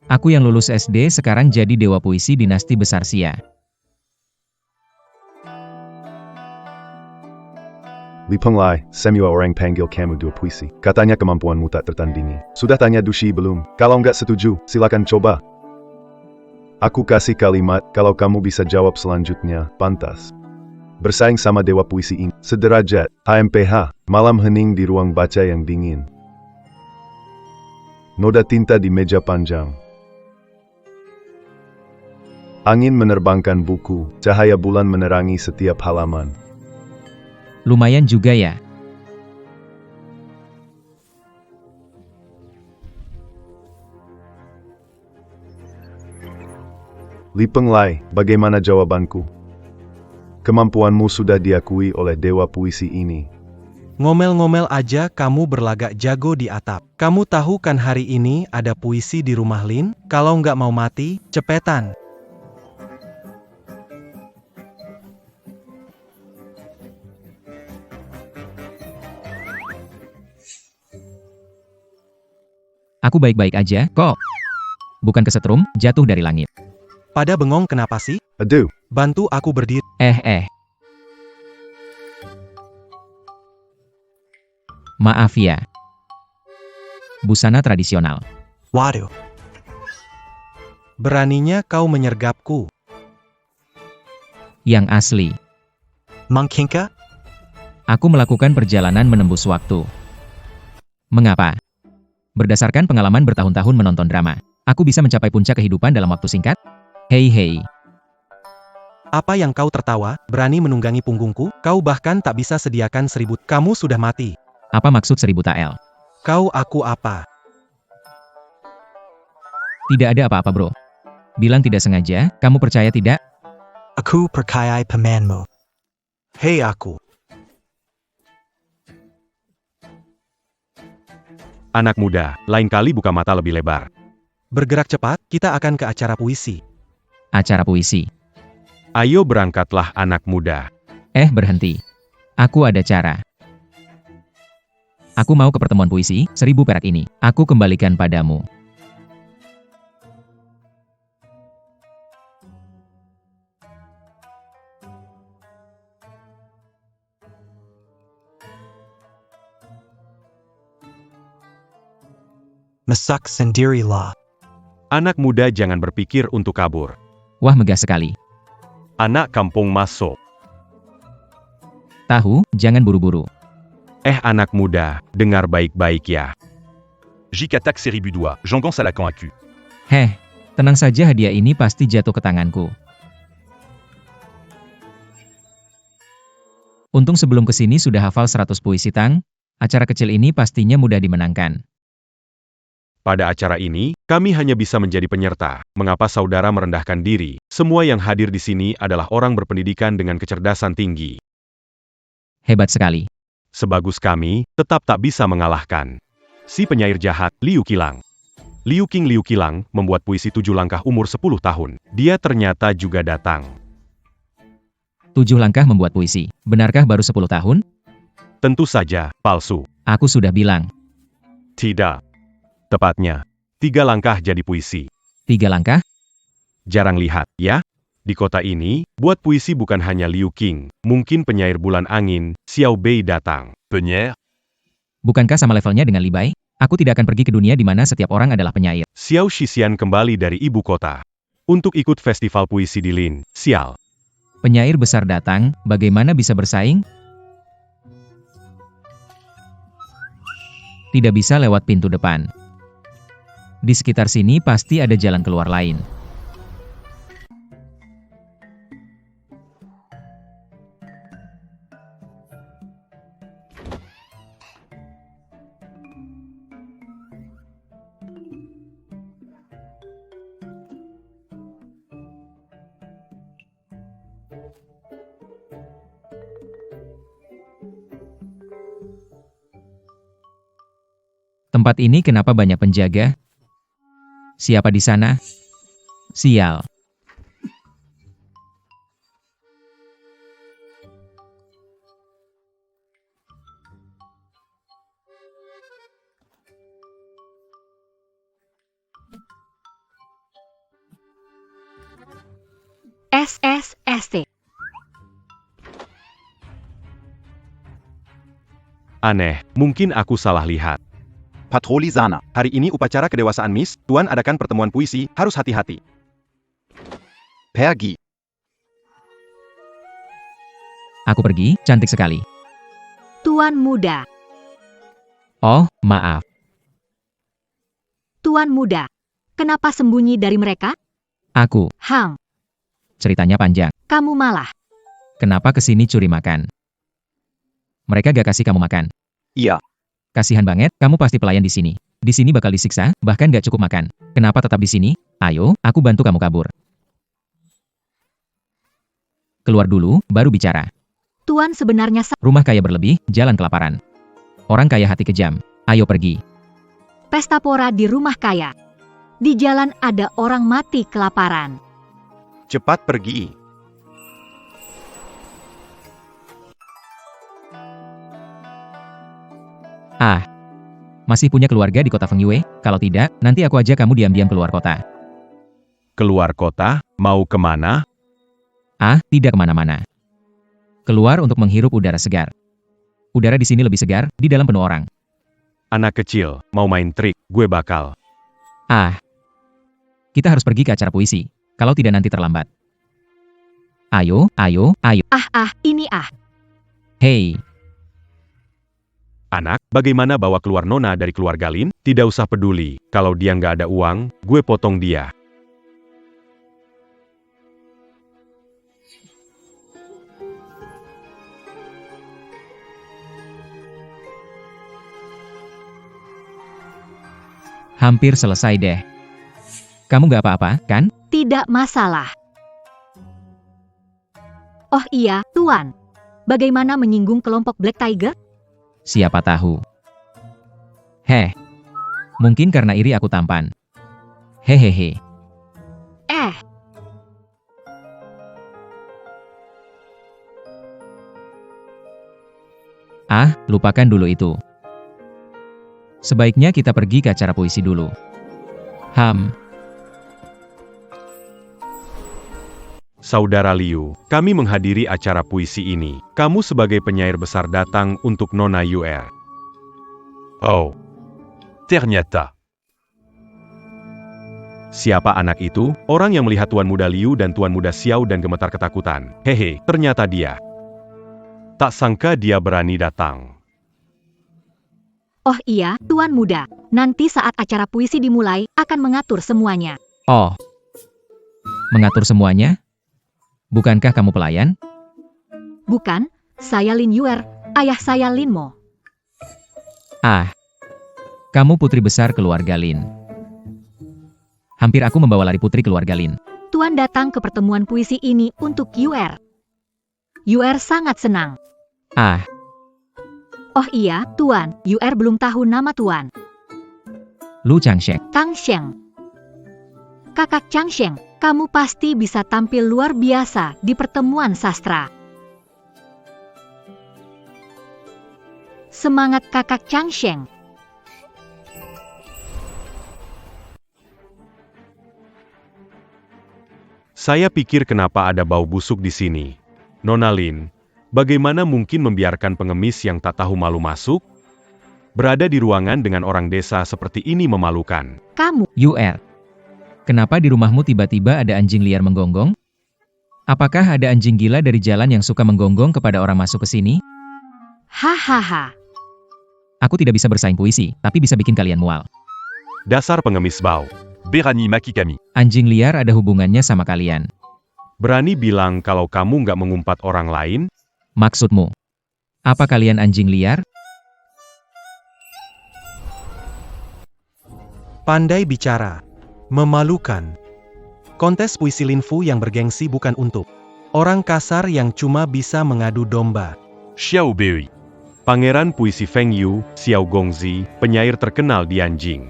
Aku yang lulus SD sekarang jadi dewa puisi dinasti besar Xia. Li Penglai, semua orang panggil kamu dua puisi. Katanya kemampuanmu tak tertandingi. Sudah tanya Dushi belum? Kalau nggak setuju, silakan coba. Aku kasih kalimat, kalau kamu bisa jawab selanjutnya, pantas bersaing sama dewa puisi ini. Sederajat, HMPH, malam hening di ruang baca yang dingin. Noda tinta di meja panjang. Angin menerbangkan buku, cahaya bulan menerangi setiap halaman. Lumayan juga ya. Li Penglai, bagaimana jawabanku? Kemampuanmu sudah diakui oleh dewa puisi ini. Ngomel-ngomel aja kamu berlagak jago di atap. Kamu tahu kan hari ini ada puisi di rumah Lin? Kalau nggak mau mati, cepetan. Aku baik-baik aja, kok. Bukan kesetrum, jatuh dari langit. Pada bengong kenapa sih? Aduh, Bantu aku berdiri. Maaf ya. Busana tradisional. Waduh. Beraninya kau menyergapku. Yang asli. Mangkingka? Aku melakukan perjalanan menembus waktu. Mengapa? Berdasarkan pengalaman bertahun-tahun menonton drama, aku bisa mencapai puncak kehidupan dalam waktu singkat? Hei. Apa yang kau tertawa? Berani menunggangi punggungku? Kau bahkan tak bisa sediakan 1000. Kamu sudah mati. Apa maksud 1000 tael? Kau aku apa? Tidak ada apa-apa bro. Bilang tidak sengaja, kamu percaya tidak? Aku percaya pamanmu. Hei aku. Anak muda, lain kali buka mata lebih lebar. Bergerak cepat, kita akan ke acara puisi. Acara puisi. Ayo berangkatlah anak muda. Berhenti. Aku ada cara. Aku mau ke pertemuan puisi, 1000 perak ini. Aku kembalikan padamu. Masak sendirilah. Anak muda jangan berpikir untuk kabur. Wah megah sekali. Anak kampung masuk. Tahu, jangan buru-buru. Anak muda, dengar baik-baik ya. Jic attaque série budois, Jean-Gans à la Caen accu. Tenang saja hadiah ini pasti jatuh ke tanganku. Untung sebelum kesini sudah hafal 100 puisi Tang, acara kecil ini pastinya mudah dimenangkan. Pada acara ini, kami hanya bisa menjadi penyerta. Mengapa saudara merendahkan diri? Semua yang hadir di sini adalah orang berpendidikan dengan kecerdasan tinggi. Hebat sekali. Sebagus kami, tetap tak bisa mengalahkan si penyair jahat, Liu Qilang. Liu Qilang membuat puisi 7 langkah umur 10 tahun. Dia ternyata juga datang. 7 langkah membuat puisi. Benarkah baru 10 tahun? Tentu saja, palsu. Aku sudah bilang. Tidak. Tepatnya, 3 langkah jadi puisi. 3 langkah? Jarang lihat, ya? Di kota ini, buat puisi bukan hanya Liu Qing. Mungkin penyair bulan angin, Xiao Bei datang. Penyair? Bukankah sama levelnya dengan Li Bai? Aku tidak akan pergi ke dunia di mana setiap orang adalah penyair. Xiao Shixian kembali dari ibu kota untuk ikut festival puisi di Lin, Xiao. Penyair besar datang, bagaimana bisa bersaing? Tidak bisa lewat pintu depan. Di sekitar sini pasti ada jalan keluar lain. Tempat ini kenapa banyak penjaga? Siapa di sana? Sial. SC. Aneh, mungkin aku salah lihat. Patroli Zana. Hari ini upacara kedewasaan Miss, Tuan adakan pertemuan puisi, harus hati-hati. Pergi. Aku pergi, cantik sekali. Tuan muda. Oh, maaf. Tuan muda. Kenapa sembunyi dari mereka? Aku, ceritanya panjang. Kamu malah. Kenapa kesini curi makan? Mereka gak kasih kamu makan. Iya. Kasihan banget, kamu pasti pelayan di sini. Di sini bakal disiksa, bahkan gak cukup makan. Kenapa tetap di sini? Ayo, aku bantu kamu kabur. Keluar dulu, baru bicara. Tuan sebenarnya Rumah kaya berlebih, jalan kelaparan. Orang kaya hati kejam. Ayo pergi. pesta pora di rumah kaya. Di jalan ada orang mati kelaparan. Cepat pergi. Ah, masih punya keluarga di kota Fengyue? Kalau tidak, nanti aku ajak kamu diam-diam keluar kota. Keluar kota? Mau kemana? Ah, tidak kemana-mana. Keluar untuk menghirup udara segar. Udara di sini lebih segar, di dalam penuh orang. Anak kecil, mau main trik, gue bakal. Ah, kita harus pergi ke acara puisi. Kalau tidak nanti terlambat. Ayo, ayo, ayo. Ini. Hei, Anak, bagaimana bawa keluar Nona dari keluarga Lin? Tidak usah peduli, kalau dia nggak ada uang, gue potong dia. hampir selesai deh. Kamu gak apa-apa, kan? Tidak masalah. Oh iya, Tuan. Bagaimana menyinggung kelompok Black Tiger? Siapa tahu. Heh, mungkin karena iri aku tampan. Hehehe. Ah, lupakan dulu itu. Sebaiknya kita pergi ke acara puisi dulu. Saudara Liu, kami menghadiri acara puisi ini. Kamu sebagai penyair besar datang untuk Nona UR. Oh. Ternyata. Siapa anak itu? Orang yang melihat Tuan Muda Liu dan Tuan Muda Xiao dan gemetar ketakutan. Hehe, ternyata dia. Tak sangka dia berani datang. Oh iya, Tuan muda. Nanti saat acara puisi dimulai, akan mengatur semuanya. Oh, mengatur semuanya? Bukankah kamu pelayan? Bukan, saya Lin Yuer, ayah saya Lin Mo. Ah, kamu putri besar keluarga Lin. Hampir aku membawa lari putri keluarga Lin. Tuan datang ke pertemuan puisi ini untuk Yuer. Yuer sangat senang. Ah, Oh iya, Tuan, Yuer belum tahu nama Tuan. Lu Changsheng. Kang Sheng. Kakak Chang Sheng, kamu pasti bisa tampil luar biasa di pertemuan sastra. Semangat kakak Chang Sheng. Saya pikir kenapa ada bau busuk di sini. Nona Lin, bagaimana mungkin membiarkan pengemis yang tak tahu malu masuk? Berada di ruangan dengan orang desa seperti ini memalukan. Kamu, UR. Kenapa di rumahmu tiba-tiba ada anjing liar menggonggong? Apakah ada anjing gila dari jalan yang suka menggonggong kepada orang masuk ke sini? hahaha. Aku tidak bisa bersaing puisi, tapi bisa bikin kalian mual. Dasar pengemis bau. Berani Makikami. Anjing liar ada hubungannya sama kalian. Berani bilang kalau kamu nggak mengumpat orang lain? Maksudmu? Apa kalian anjing liar? Pandai bicara. Memalukan. Kontes puisi Linfu yang bergengsi bukan untuk orang kasar yang cuma bisa mengadu domba. Xiao Bei. Pangeran puisi Feng Yu, Xiao Gongzi, penyair terkenal di Anjing.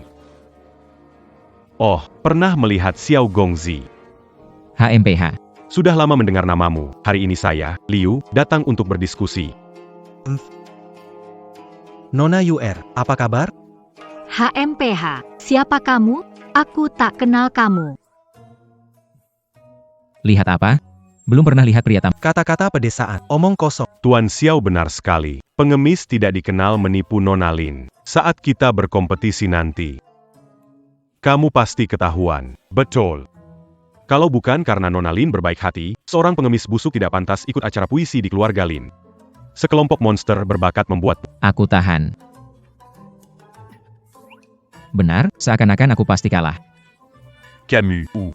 Oh, pernah melihat Xiao Gongzi. HMPH. Sudah lama mendengar namamu. Hari ini saya, Liu, datang untuk berdiskusi. Nona UR, apa kabar? HMPH, siapa kamu? Aku tak kenal kamu. Lihat apa? Belum pernah lihat pria tampan. Kata-kata pedesaan, omong kosong. Tuan Xiao benar sekali. Pengemis tidak dikenal menipu Nona Lin. Saat kita berkompetisi nanti, kamu pasti ketahuan. Betul. Kalau bukan karena Nona Lin berbaik hati, seorang pengemis busuk tidak pantas ikut acara puisi di keluarga Lin. Sekelompok monster berbakat membuat... Aku tahan. Benar, seakan-akan aku pasti kalah. Camus ou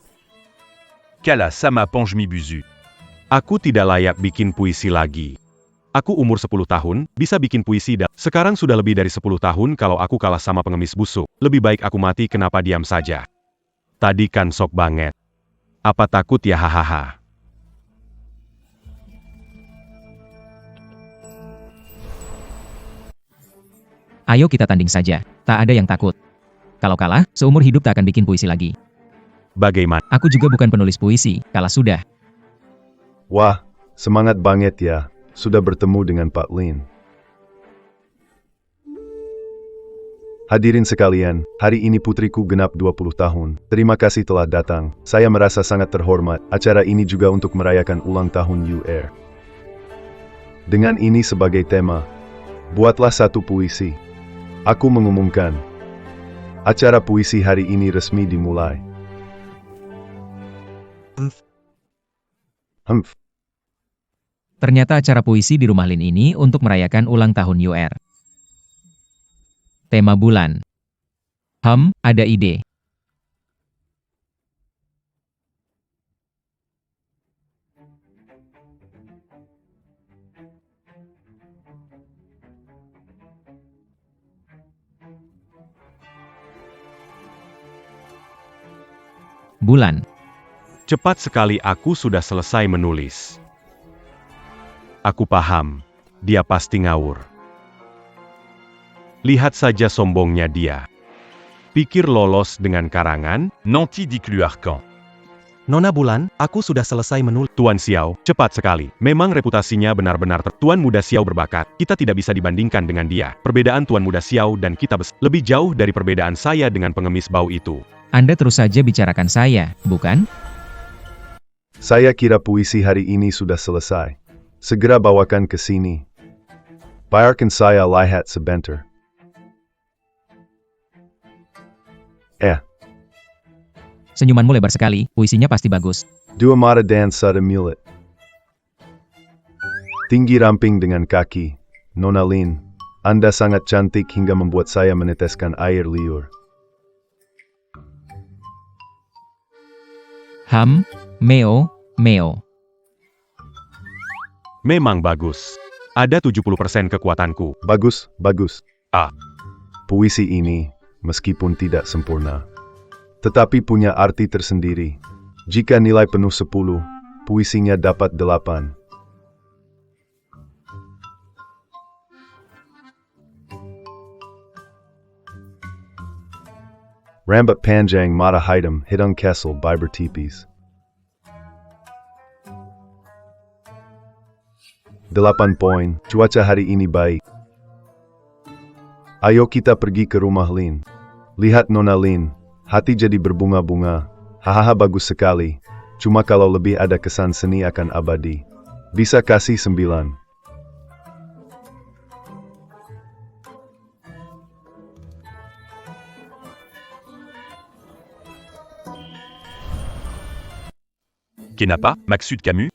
Kala sama Panjmi Buzu. Aku tidak layak bikin puisi lagi. Aku umur 10 tahun, bisa bikin puisi dan... Sekarang sudah lebih dari 10 tahun kalau aku kalah sama pengemis busuk. Lebih baik aku mati, kenapa diam saja. Tadi kan sok banget. Apa takut ya, hahaha. Ayo kita tanding saja. Tak ada yang takut. Kalau kalah, seumur hidup tak akan bikin puisi lagi. Bagaimana? Aku juga bukan penulis puisi, kalah sudah. Wah, semangat banget ya. Sudah bertemu dengan Pak Lin. Hadirin sekalian, hari ini putriku genap 20 tahun. Terima kasih telah datang. Saya merasa sangat terhormat. Acara ini juga untuk merayakan ulang tahun UR. Dengan ini sebagai tema, buatlah satu puisi. Aku mengumumkan, acara puisi hari ini resmi dimulai. Ternyata acara puisi di rumah Lin ini untuk merayakan ulang tahun UR. Tema bulan. Ada ide. Bulan. Cepat sekali, aku sudah selesai menulis. Aku paham, dia pasti ngawur. Lihat saja sombongnya dia. Pikir lolos dengan karangan? Nanti dicluarcan. Nona Bulan, aku sudah selesai menulis. Tuan Xiao, cepat sekali. Memang reputasinya benar-benar Tuan Muda Xiao berbakat. Kita tidak bisa dibandingkan dengan dia. Perbedaan Tuan Muda Xiao dan kita lebih jauh dari perbedaan saya dengan pengemis bau itu. Anda terus saja bicarakan saya, bukan? Saya kira puisi hari ini sudah selesai. Segera bawakan ke sini. Biarkan saya lihat sebentar. Senyumanmu lebar sekali, puisinya pasti bagus. Dua mata dan satu mulut. Tinggi ramping dengan kaki. Nona Lin, Anda sangat cantik hingga membuat saya meneteskan air liur. Meo. Memang bagus. Ada 70% kekuatanku. Bagus. Ah. Puisi ini, meskipun tidak sempurna, tetapi punya arti tersendiri. Jika nilai penuh 10, puisinya dapat 8. Rambut panjang mata hitam hidung kesel biber tipis. 8 poin, cuaca hari ini baik. Ayo kita pergi ke rumah Lin. Lihat Nona Lin, hati jadi berbunga-bunga. Hahaha, bagus sekali. Cuma kalau lebih ada kesan seni akan abadi. Bisa kasih 9. Kenapa, Maksud Camus?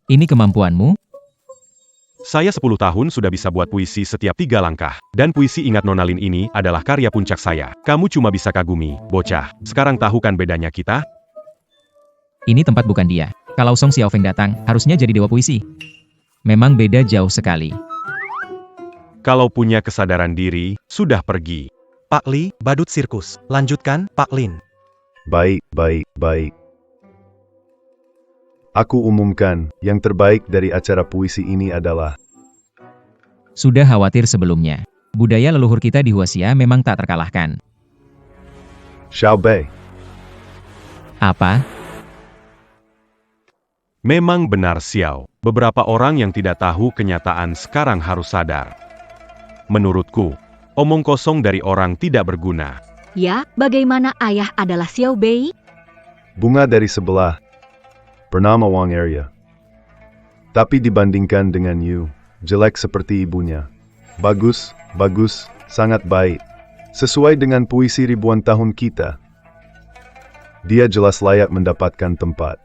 Ini kemampuanmu? Saya 10 tahun sudah bisa buat puisi setiap 3 langkah. Dan puisi Ingat Nona Lin ini adalah karya puncak saya. Kamu cuma bisa kagumi, bocah. Sekarang tahu kan bedanya kita? Ini tempat bukan dia. Kalau Song Xiaofeng datang, harusnya jadi dewa puisi. Memang beda jauh sekali. Kalau punya kesadaran diri, sudah pergi. Pak Li, badut sirkus. Lanjutkan, Pak Lin. Baik. Aku umumkan, yang terbaik dari acara puisi ini adalah... Sudah khawatir sebelumnya. Budaya leluhur kita di Huaxia memang tak terkalahkan. Xiao Bei. Apa? Memang benar Xiao. Beberapa orang yang tidak tahu kenyataan sekarang harus sadar. Menurutku, omong kosong dari orang tidak berguna. Ya, bagaimana ayah adalah Xiao Bei? Bunga dari sebelah. bernama Wang Area. Tapi dibandingkan dengan Yu, jelek seperti ibunya. Bagus, bagus, sangat baik. Sesuai dengan puisi ribuan tahun kita. Dia jelas layak mendapatkan tempat.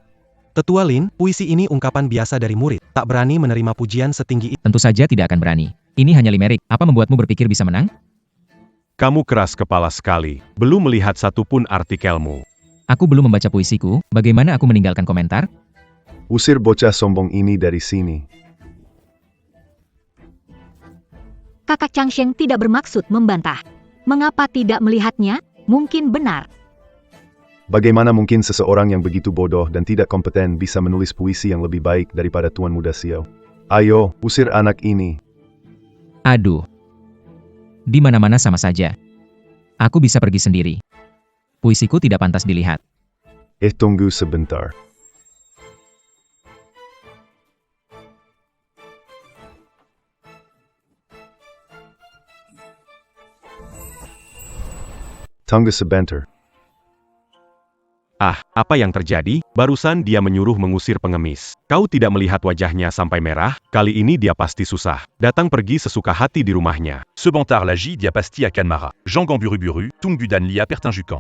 Tetua Lin, puisi ini ungkapan biasa dari murid, tak berani menerima pujian setinggi itu. Tentu saja tidak akan berani. Ini hanya limerik. Apa membuatmu berpikir bisa menang? Kamu keras kepala sekali, belum melihat satupun artikelmu. Aku belum membaca puisiku, bagaimana aku meninggalkan komentar? Usir bocah sombong ini dari sini. Kakak Changsheng tidak bermaksud membantah. Mengapa tidak melihatnya? Mungkin benar. Bagaimana mungkin seseorang yang begitu bodoh dan tidak kompeten bisa menulis puisi yang lebih baik daripada Tuan Muda Xiao? Ayo, usir anak ini. Aduh. Di mana-mana sama saja. Aku bisa pergi sendiri. Puisiku tidak pantas dilihat. Tunggu sebentar. Tunggu sebentar. Ah, apa yang terjadi? Barusan dia menyuruh mengusir pengemis. Kau tidak melihat wajahnya sampai merah? Kali ini dia pasti susah. Datang pergi sesuka hati di rumahnya. Ce bantard l'agit diapasti à Kanmara. Jangan buru-buru, Tunggu dan Lia Pertinjukan.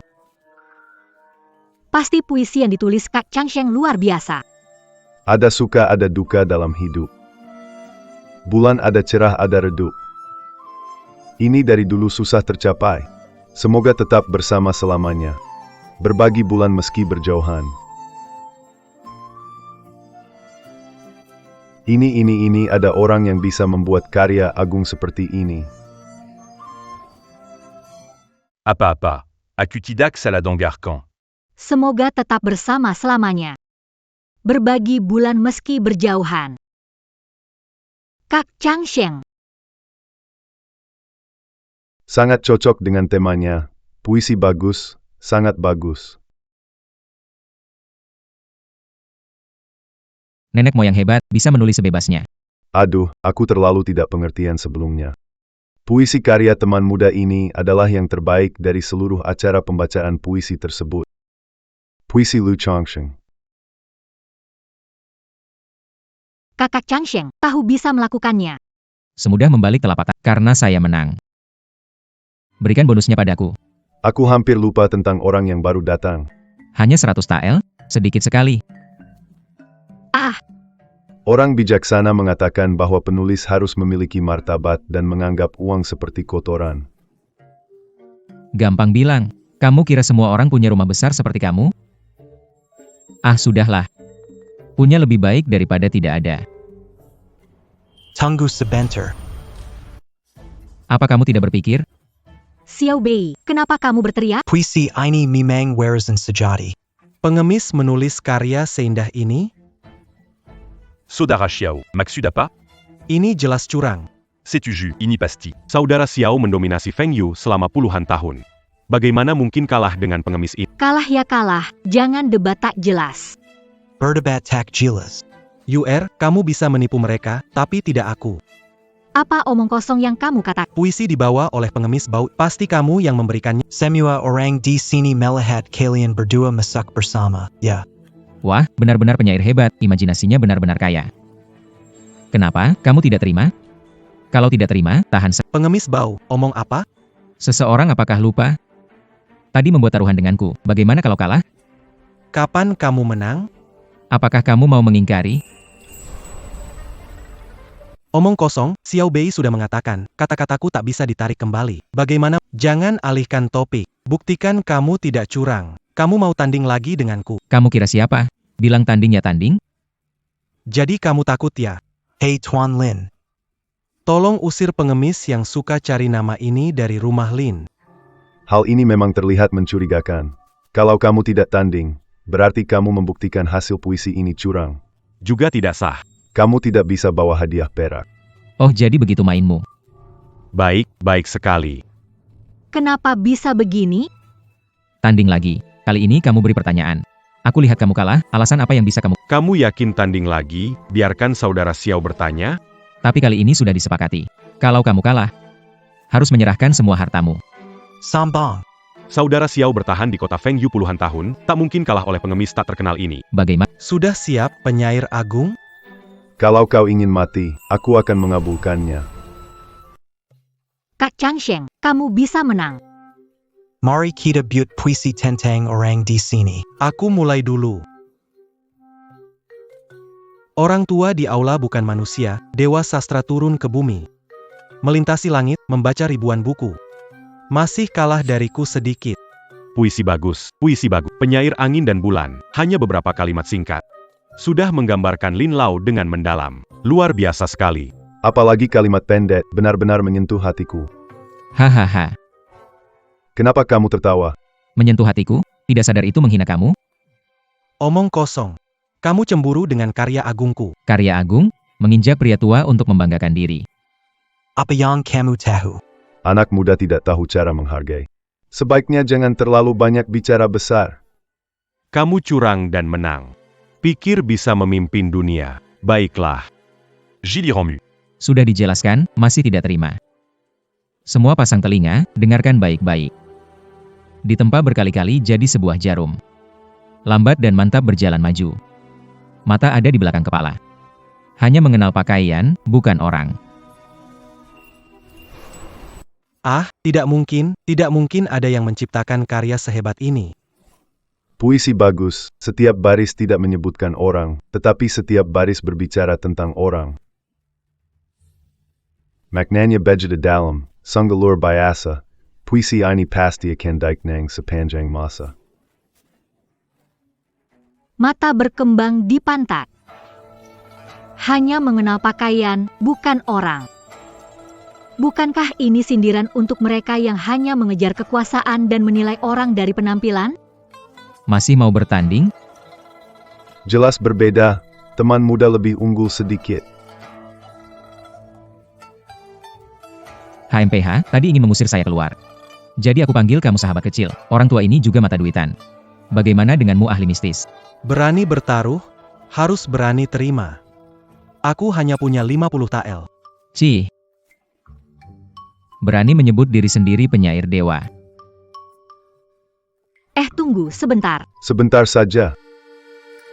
Pasti puisi yang ditulis Kak Changsheng luar biasa. Ada suka ada duka dalam hidup. Bulan ada cerah ada redup. Ini dari dulu susah tercapai. Semoga tetap bersama selamanya. Berbagi bulan meski berjauhan. Ini ada orang yang bisa membuat karya agung seperti ini. Apa-apa. Acutidac Saladangarkan. Semoga tetap bersama selamanya. Berbagi bulan meski berjauhan. Kak Changsheng. Sangat cocok dengan temanya. Puisi bagus, sangat bagus. Nenek moyang hebat, bisa menulis sebebasnya. Aduh, aku terlalu tidak pengertian sebelumnya. Puisi karya teman muda ini adalah yang terbaik dari seluruh acara pembacaan puisi tersebut. Puisi Lu Changsheng. Kakak Changsheng tahu bisa melakukannya. Semudah membalik telapak tangan, karena saya menang. Berikan bonusnya padaku. Aku hampir lupa tentang orang yang baru datang. Hanya 100 tael? Sedikit sekali. Ah, Orang bijaksana mengatakan bahwa penulis harus memiliki martabat dan menganggap uang seperti kotoran. Gampang bilang. Kamu kira semua orang punya rumah besar seperti kamu? Ah, sudahlah. Punya lebih baik daripada tidak ada. Tunggu sebentar. Apa kamu tidak berpikir? Xiao Bei, kenapa kamu berteriak? Puisi ini memang warazan sejati. Pengemis menulis karya seindah ini? Saudara Xiao, maksud apa? Ini jelas curang. C'est-tu jus, ini pasti. Saudara Xiao mendominasi Feng Yu selama puluhan tahun. Bagaimana mungkin kalah dengan pengemis ini? Kalah ya kalah, jangan debat tak jelas. Berdebat tak jelas. UR, kamu bisa menipu mereka, tapi tidak aku. Apa omong kosong yang kamu katakan? Puisi dibawa oleh pengemis bau, pasti kamu yang memberikannya. Semua orang di sini melihat kalian berdua masak bersama, ya. Wah, benar-benar penyair hebat, imajinasinya benar-benar kaya. Kenapa, kamu tidak terima? Kalau tidak terima, tahan Pengemis bau, omong apa? Seseorang apakah lupa? Tadi membuat taruhan denganku, bagaimana kalau kalah? Kapan kamu menang? Apakah kamu mau mengingkari? Omong kosong, Xiao Bei sudah mengatakan, kata-kataku tak bisa ditarik kembali. Bagaimana? Jangan alihkan topik. Buktikan kamu tidak curang. Kamu mau tanding lagi denganku. Kamu kira siapa? Bilang tanding ya tanding? Jadi kamu takut ya? Hei Tuan Lin. Tolong usir pengemis yang suka cari nama ini dari rumah Lin. Hal ini memang terlihat mencurigakan. Kalau kamu tidak tanding, berarti kamu membuktikan hasil puisi ini curang. Juga tidak sah. Kamu tidak bisa bawa hadiah perak. Oh, jadi begitu mainmu. Baik, baik sekali. Kenapa bisa begini? Tanding lagi. Kali ini kamu beri pertanyaan. Aku lihat kamu kalah, alasan apa yang bisa kamu... Kamu yakin tanding lagi? Biarkan saudara Xiao bertanya. Tapi kali ini sudah disepakati. Kalau kamu kalah, harus menyerahkan semua hartamu. Sambang. Saudara Xiao bertahan di kota Feng Yu puluhan tahun, tak mungkin kalah oleh pengemis tak terkenal ini. Bagaimana? Sudah siap, penyair agung? Kalau kau ingin mati, aku akan mengabulkannya. Kak Changsheng, kamu bisa menang. Mari kita buat puisi tentang orang di sini. Aku mulai dulu. Orang tua di aula bukan manusia, dewa sastra turun ke bumi. Melintasi langit, membaca ribuan buku. Masih kalah dariku sedikit. Puisi bagus, puisi bagus. Penyair angin dan bulan, hanya beberapa kalimat singkat. Sudah menggambarkan Lin Lao dengan mendalam. Luar biasa sekali. Apalagi kalimat pendek, benar-benar menyentuh hatiku. Hahaha. Kenapa kamu tertawa? Menyentuh hatiku? Tidak sadar itu menghina kamu? Omong kosong. Kamu cemburu dengan karya agungku. Karya agung? Menginjak pria tua untuk membanggakan diri. Apa yang kamu tahu? Anak muda tidak tahu cara menghargai. Sebaiknya jangan terlalu banyak bicara besar. Kamu curang dan menang. Pikir bisa memimpin dunia. Baiklah. Gilles Romu. Sudah dijelaskan, masih tidak terima. Semua pasang telinga, dengarkan baik-baik. Ditempa berkali-kali jadi sebuah jarum. Lambat dan mantap berjalan maju. Mata ada di belakang kepala. Hanya mengenal pakaian, bukan orang. Ah, tidak mungkin ada yang menciptakan karya sehebat ini. Puisi bagus, setiap baris tidak menyebutkan orang, tetapi setiap baris berbicara tentang orang. Maknanya begitu dalam, sungguh luar biasa. Puisi ini pasti akan dikenang sepanjang masa. Mata berkembang di pantat. Hanya mengenal pakaian, bukan orang. Bukankah ini sindiran untuk mereka yang hanya mengejar kekuasaan dan menilai orang dari penampilan? Masih mau bertanding? Jelas berbeda, teman muda lebih unggul sedikit. HMPH, tadi ingin mengusir saya keluar. Jadi aku panggil kamu sahabat kecil. Orang tua ini juga mata duitan. Bagaimana denganmu ahli mistis? Berani bertaruh, harus berani terima. Aku hanya punya 50 tael. Cih. Berani menyebut diri sendiri penyair dewa. Tunggu sebentar. Sebentar saja.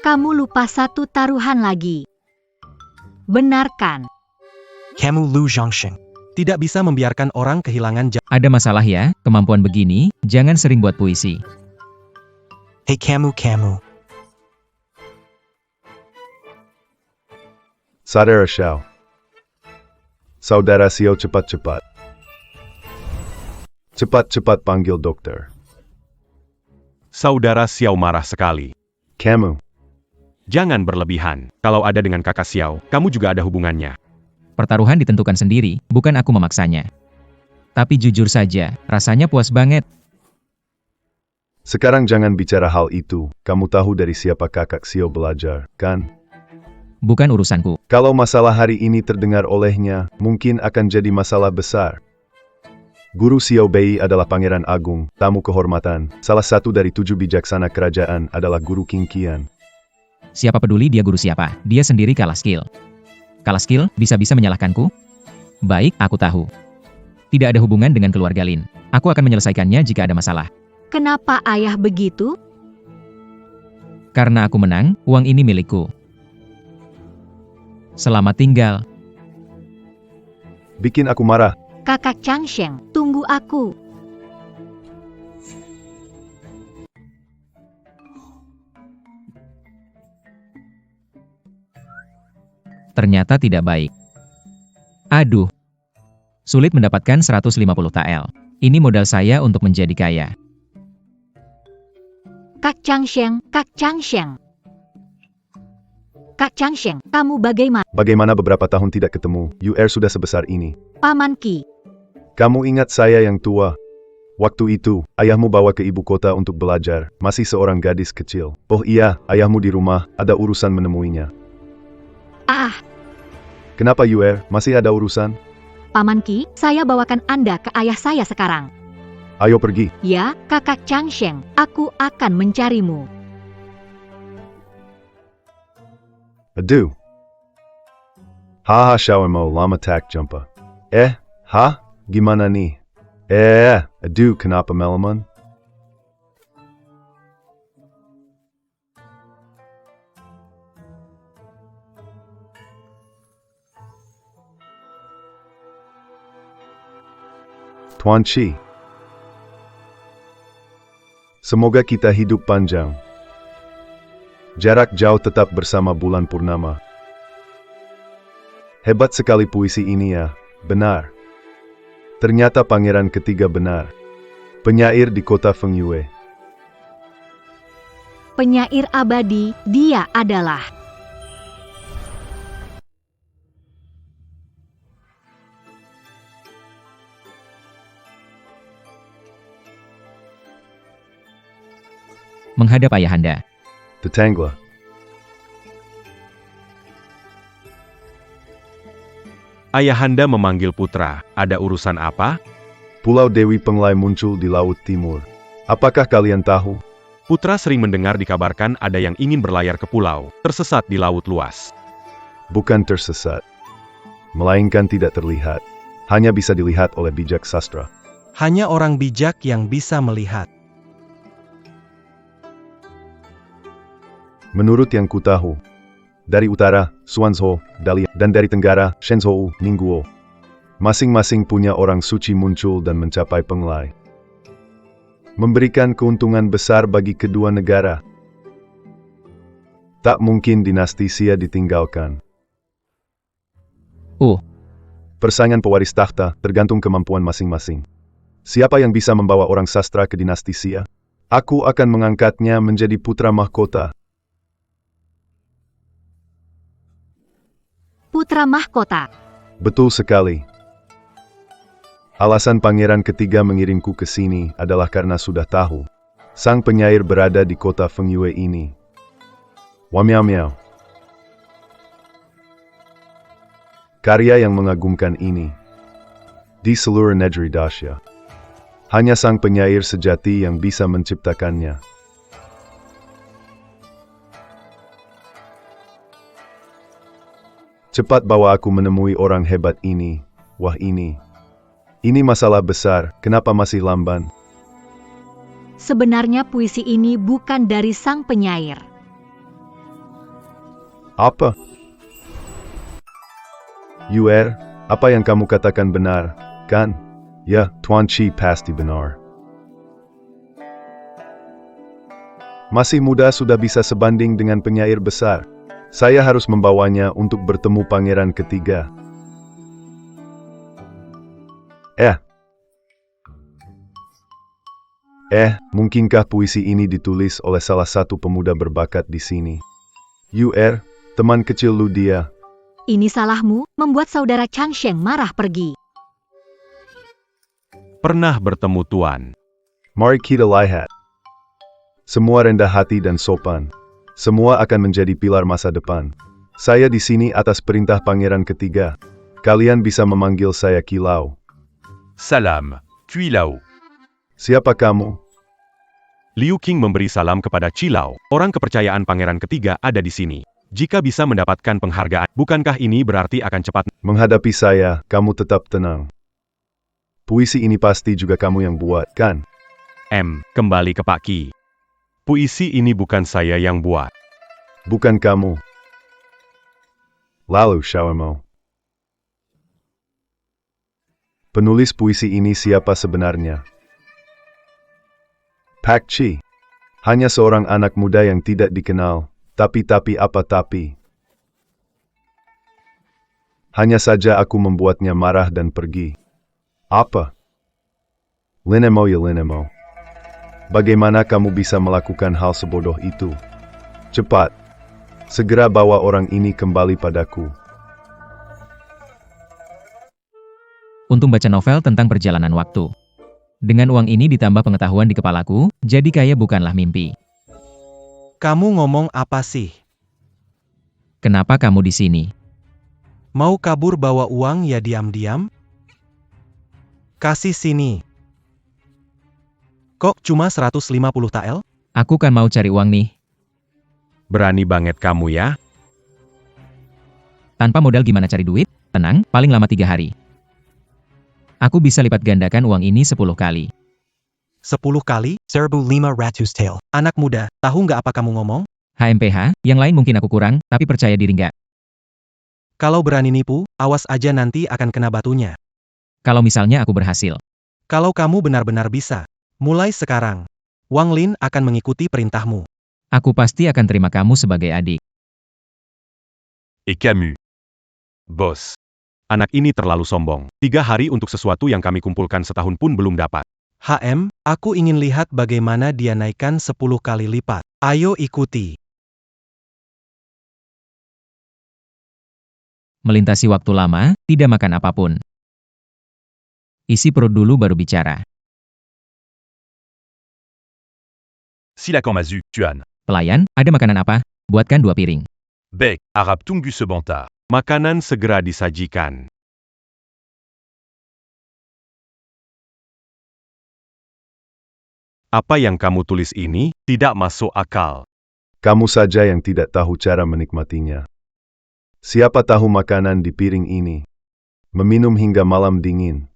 Kamu lupa satu taruhan lagi. Benarkan. Kamu Lu Zhangsheng. Tidak bisa membiarkan orang kehilangan Ada masalah ya, kemampuan begini, jangan sering buat puisi. Hei kamu. Saudara Xiao. Saudara Xiao cepat-cepat. Cepat-cepat panggil dokter. Saudara Xiao marah sekali. Kamu. Jangan berlebihan. Kalau ada dengan kakak Xiao, kamu juga ada hubungannya. Pertaruhan ditentukan sendiri, bukan aku memaksanya. Tapi jujur saja, rasanya puas banget. Sekarang jangan bicara hal itu. Kamu tahu dari siapa kakak Xiao belajar, kan? Bukan urusanku. Kalau masalah hari ini terdengar olehnya, mungkin akan jadi masalah besar. Guru Xiao Bei adalah pangeran agung, tamu kehormatan. Salah satu dari 7 bijaksana kerajaan adalah guru King Qian. Siapa peduli dia guru siapa, dia sendiri kalah skill. Kalah skill, bisa-bisa menyalahkanku? Baik, aku tahu. Tidak ada hubungan dengan keluarga Lin. Aku akan menyelesaikannya jika ada masalah. Kenapa ayah begitu? Karena aku menang, uang ini milikku. Selamat tinggal. Bikin aku marah. Kakak Changsheng, tunggu aku. Ternyata tidak baik. Aduh. Sulit mendapatkan 150 tael. Ini modal saya untuk menjadi kaya. Kak Changsheng, Kak Changsheng. Kak Changsheng, kamu bagaimana? Bagaimana beberapa tahun tidak ketemu, UR sudah sebesar ini. Paman Qi. Kamu ingat saya yang tua? Waktu itu, ayahmu bawa ke ibu kota untuk belajar, masih seorang gadis kecil. Oh iya, ayahmu di rumah, ada urusan menemuinya. Ah, Kenapa UR, masih ada urusan? Paman Qi, saya bawakan Anda ke ayah saya sekarang. Ayo pergi. Ya, Kakak Changsheng, aku akan mencarimu. Aduh. Haha Xiaomo lama tak jumpa. Gimana nih? Aduh kenapa Melamon? Tuan Chi. Semoga kita hidup panjang. Jarak jauh tetap bersama bulan purnama. Hebat sekali puisi ini ya, benar. Ternyata pangeran ketiga benar. Penyair di kota Fengyue. Penyair abadi, dia adalah Menghadap ayahanda. Tetangga. Ayahanda memanggil putra, ada urusan apa? Pulau Dewi Penglai muncul di Laut Timur. Apakah kalian tahu? Putra sering mendengar dikabarkan ada yang ingin berlayar ke pulau, tersesat di laut luas. Bukan tersesat, melainkan tidak terlihat. Hanya bisa dilihat oleh bijak sastra. Hanya orang bijak yang bisa melihat. Menurut yang ku tahu, dari utara, Suanzhou, Dalian, dan dari tenggara, Shenzhou, Ningguo. Masing-masing punya orang suci muncul dan mencapai Penglai. Memberikan keuntungan besar bagi kedua negara. Tak mungkin dinasti Xia ditinggalkan. Persaingan pewaris takhta tergantung kemampuan masing-masing. Siapa yang bisa membawa orang sastra ke dinasti Xia? Aku akan mengangkatnya menjadi putra mahkota. putra mahkota. Betul sekali. Alasan pangeran ketiga mengirimku ke sini adalah karena sudah tahu sang penyair berada di kota Fengyue ini. Wamiao miao. Karya yang mengagumkan ini di seluruh negeri Dacia. Hanya sang penyair sejati yang bisa menciptakannya. Cepat bawa aku menemui orang hebat ini. Wah ini masalah besar, kenapa masih lamban? Sebenarnya puisi ini bukan dari sang penyair. Apa? Yuer, apa yang kamu katakan benar, kan? Ya, Tuan Chi pasti benar. Masih muda sudah bisa sebanding dengan penyair besar. Saya harus membawanya untuk bertemu pangeran ketiga. Mungkinkah puisi ini ditulis oleh salah satu pemuda berbakat di sini? Yuer, teman kecil lu dia. Ini salahmu, membuat saudara Chang Sheng marah pergi. Pernah bertemu Tuan. Mari kita lihat. Semua rendah hati dan sopan. Semua akan menjadi pilar masa depan. Saya di sini atas perintah pangeran ketiga. Kalian bisa memanggil saya Kilau. Salam, Cuilao. Siapa kamu? Liu Qing memberi salam kepada Cilau. Orang kepercayaan pangeran ketiga ada di sini. Jika bisa mendapatkan penghargaan, bukankah ini berarti akan cepat? Menghadapi saya, kamu tetap tenang. Puisi ini pasti juga kamu yang buat, kan? Kembali ke Pak Qi. Puisi ini bukan saya yang buat. Bukan kamu. Lalu Xiaomo. Penulis puisi ini siapa sebenarnya? Pak Qi. Hanya seorang anak muda yang tidak dikenal. Tapi apa tapi? Hanya saja aku membuatnya marah dan pergi. Apa? Linemo ya Linemo. Bagaimana kamu bisa melakukan hal sebodoh itu? Cepat. Segera bawa orang ini kembali padaku. Untung baca novel tentang perjalanan waktu. Dengan uang ini ditambah pengetahuan di kepalaku, jadi kaya bukanlah mimpi. Kamu ngomong apa sih? Kenapa kamu di sini? Mau kabur bawa uang ya diam-diam? Kasih sini. Kok cuma 150 tael? Aku kan mau cari uang nih. Berani banget kamu ya? Tanpa modal gimana cari duit? Tenang, paling lama 3 hari. Aku bisa lipat gandakan uang ini 10 kali. 10 kali? 1,500 tael. Anak muda, tahu nggak apa kamu ngomong? HMPH, yang lain mungkin aku kurang, tapi percaya diri nggak. Kalau berani nipu, awas aja nanti akan kena batunya. Kalau misalnya aku berhasil. Kalau kamu benar-benar bisa. Mulai sekarang, Wang Lin akan mengikuti perintahmu. Aku pasti akan terima kamu sebagai adik. Et Camus. Bos. Anak ini terlalu sombong. 3 hari untuk sesuatu yang kami kumpulkan setahun pun belum dapat. Aku ingin lihat bagaimana dia naikkan 10 kali lipat. Ayo ikuti. Melintasi waktu lama, tidak makan apapun. Isi perut dulu baru bicara. Silakamazu, Tuan. Pelayan, ada makanan apa? Buatkan 2 piring. Bec, Arab tunggu sebentar. Makanan segera disajikan. Apa yang kamu tulis ini tidak masuk akal. Kamu saja yang tidak tahu cara menikmatinya. Siapa tahu makanan di piring ini? Meminum hingga malam dingin.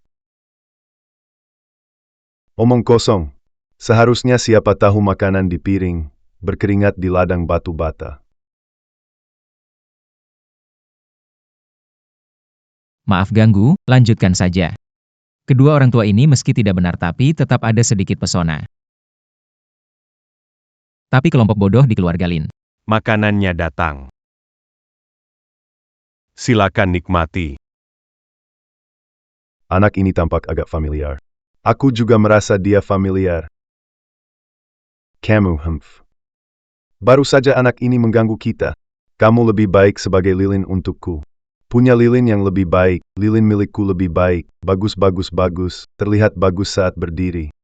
Omong kosong. Seharusnya siapa tahu makanan di piring, berkeringat di ladang batu bata. Maaf ganggu, lanjutkan saja. Kedua orang tua ini meski tidak benar tapi tetap ada sedikit pesona. Tapi kelompok bodoh di keluarga Lin. Makanannya datang. Silakan nikmati. Anak ini tampak agak familiar. Aku juga merasa dia familiar. Kamu, baru saja anak ini mengganggu kita. Kamu lebih baik sebagai lilin untukku. Punya lilin yang lebih baik, lilin milikku lebih baik, bagus, terlihat bagus saat berdiri.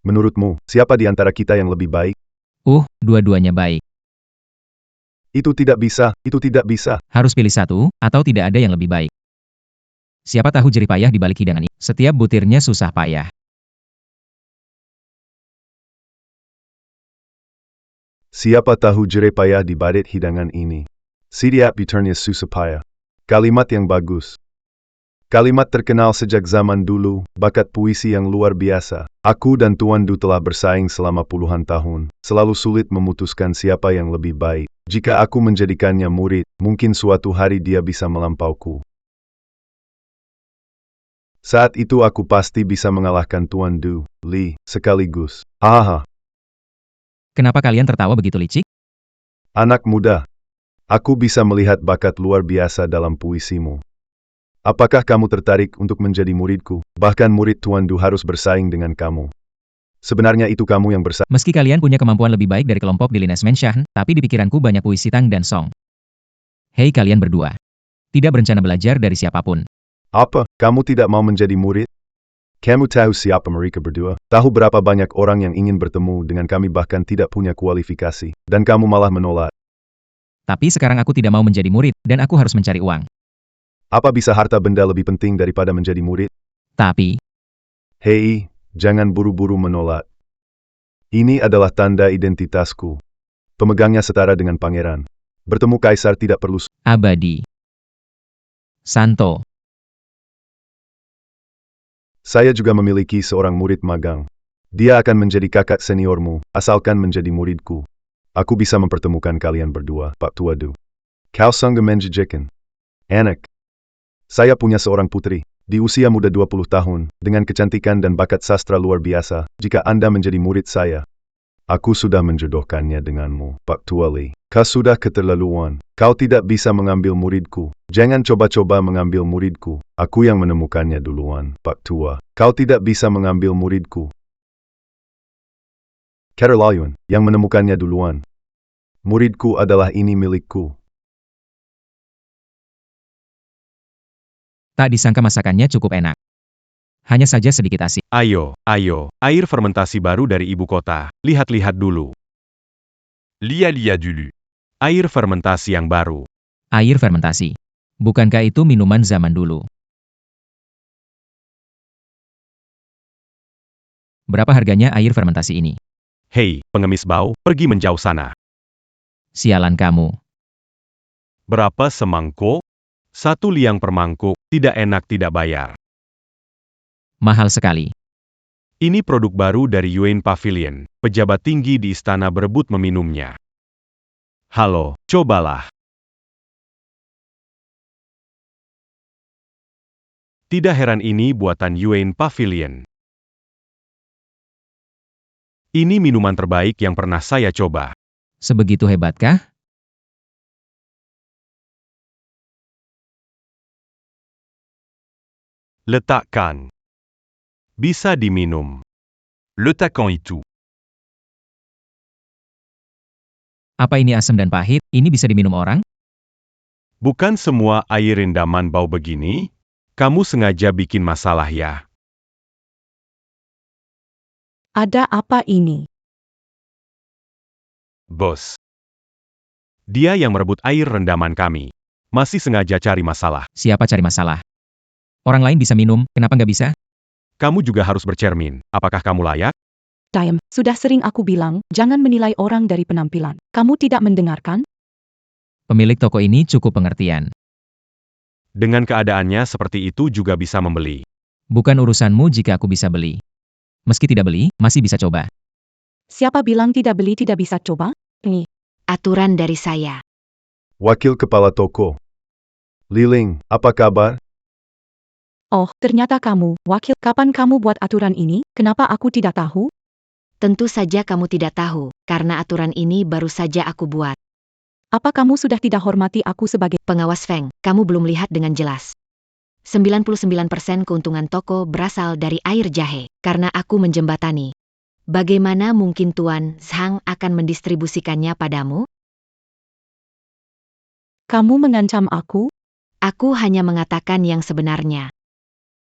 Menurutmu, siapa di antara kita yang lebih baik? Dua-duanya baik. Itu tidak bisa. Harus pilih satu, atau tidak ada yang lebih baik. Siapa tahu jerih payah di balik hidangan ini. Setiap butirnya susah payah. Siapa tahu jerih payah di balik hidangan ini. Setiap butirnya susah payah. Kalimat yang bagus. Kalimat terkenal sejak zaman dulu, bakat puisi yang luar biasa. Aku dan Tuan Du telah bersaing selama puluhan tahun, selalu sulit memutuskan siapa yang lebih baik. Jika aku menjadikannya murid, mungkin suatu hari dia bisa melampauku. Saat itu aku pasti bisa mengalahkan Tuan Du, Li, sekaligus. Hahaha. Kenapa kalian tertawa begitu licik? Anak muda, aku bisa melihat bakat luar biasa dalam puisimu. Apakah kamu tertarik untuk menjadi muridku? Bahkan murid Tuan Du harus bersaing dengan kamu. Sebenarnya itu kamu yang bersaing. Meski kalian punya kemampuan lebih baik dari kelompok di Lines Menshan, tapi di pikiranku banyak puisi Tang dan Song. Hei kalian berdua. Tidak berencana belajar dari siapapun. Apa? Kamu tidak mau menjadi murid? Kamu tahu siapa mereka berdua? Tahu berapa banyak orang yang ingin bertemu dengan kami bahkan tidak punya kualifikasi. Dan kamu malah menolak. Tapi sekarang aku tidak mau menjadi murid, dan aku harus mencari uang. Apa bisa harta benda lebih penting daripada menjadi murid? Tapi, hei, jangan buru-buru menolak. Ini adalah tanda identitasku. Pemegangnya setara dengan pangeran. Bertemu kaisar tidak perlu abadi. Santo. Saya juga memiliki seorang murid magang. Dia akan menjadi kakak seniormu, asalkan menjadi muridku. Aku bisa mempertemukan kalian berdua, Pak Tua Du. Kau sanggup menjajakan. Anak. Saya punya seorang putri, di usia muda 20 tahun, dengan kecantikan dan bakat sastra luar biasa. Jika Anda menjadi murid saya, aku sudah menjodohkannya denganmu, Pak Tua Li. Kau sudah keterlaluan. Kau tidak bisa mengambil muridku. Jangan coba-coba mengambil muridku. Aku yang menemukannya duluan, Pak Tua. Kau tidak bisa mengambil muridku. Keterlaluan, yang menemukannya duluan. Muridku adalah ini milikku. Tak disangka masakannya cukup enak. Hanya saja sedikit asin. Ayo, air fermentasi baru dari ibu kota. Lihat-lihat dulu. Lia dulu. Air fermentasi yang baru. Air fermentasi. Bukankah itu minuman zaman dulu? Berapa harganya air fermentasi ini? Hei, pengemis bau, pergi menjauh sana. Sialan kamu. Berapa semangkuk? 1 liang per mangkuk, tidak enak tidak bayar. Mahal sekali. Ini produk baru dari Yuan Pavilion. Pejabat tinggi di istana berebut meminumnya. Halo, cobalah. Tidak heran ini buatan Yuan Pavilion. Ini minuman terbaik yang pernah saya coba. Sebegitu hebatkah? Letakkan. Bisa diminum. Letakkan itu. Apa ini asam dan pahit? Ini bisa diminum orang? Bukan semua air rendaman bau begini. Kamu sengaja bikin masalah ya. Ada apa ini? Bos. Dia yang merebut air rendaman kami. Masih sengaja cari masalah. Siapa cari masalah? Orang lain bisa minum, kenapa nggak bisa? Kamu juga harus bercermin. Apakah kamu layak? Diam, sudah sering aku bilang, jangan menilai orang dari penampilan. Kamu tidak mendengarkan? Pemilik toko ini cukup pengertian. Dengan keadaannya seperti itu juga bisa membeli. Bukan urusanmu jika aku bisa beli. Meski tidak beli, masih bisa coba. Siapa bilang tidak beli tidak bisa coba? Ini. Aturan dari saya. Wakil kepala toko. Liling, apa kabar? Oh, ternyata kamu, wakil. Kapan kamu buat aturan ini? Kenapa aku tidak tahu? Tentu saja kamu tidak tahu, karena aturan ini baru saja aku buat. Apa kamu sudah tidak hormati aku sebagai Pengawas Feng, kamu belum lihat dengan jelas. 99% keuntungan toko berasal dari air jahe, karena aku menjembatani. Bagaimana mungkin Tuan Zhang akan mendistribusikannya padamu? kamu mengancam aku? Aku hanya mengatakan yang sebenarnya.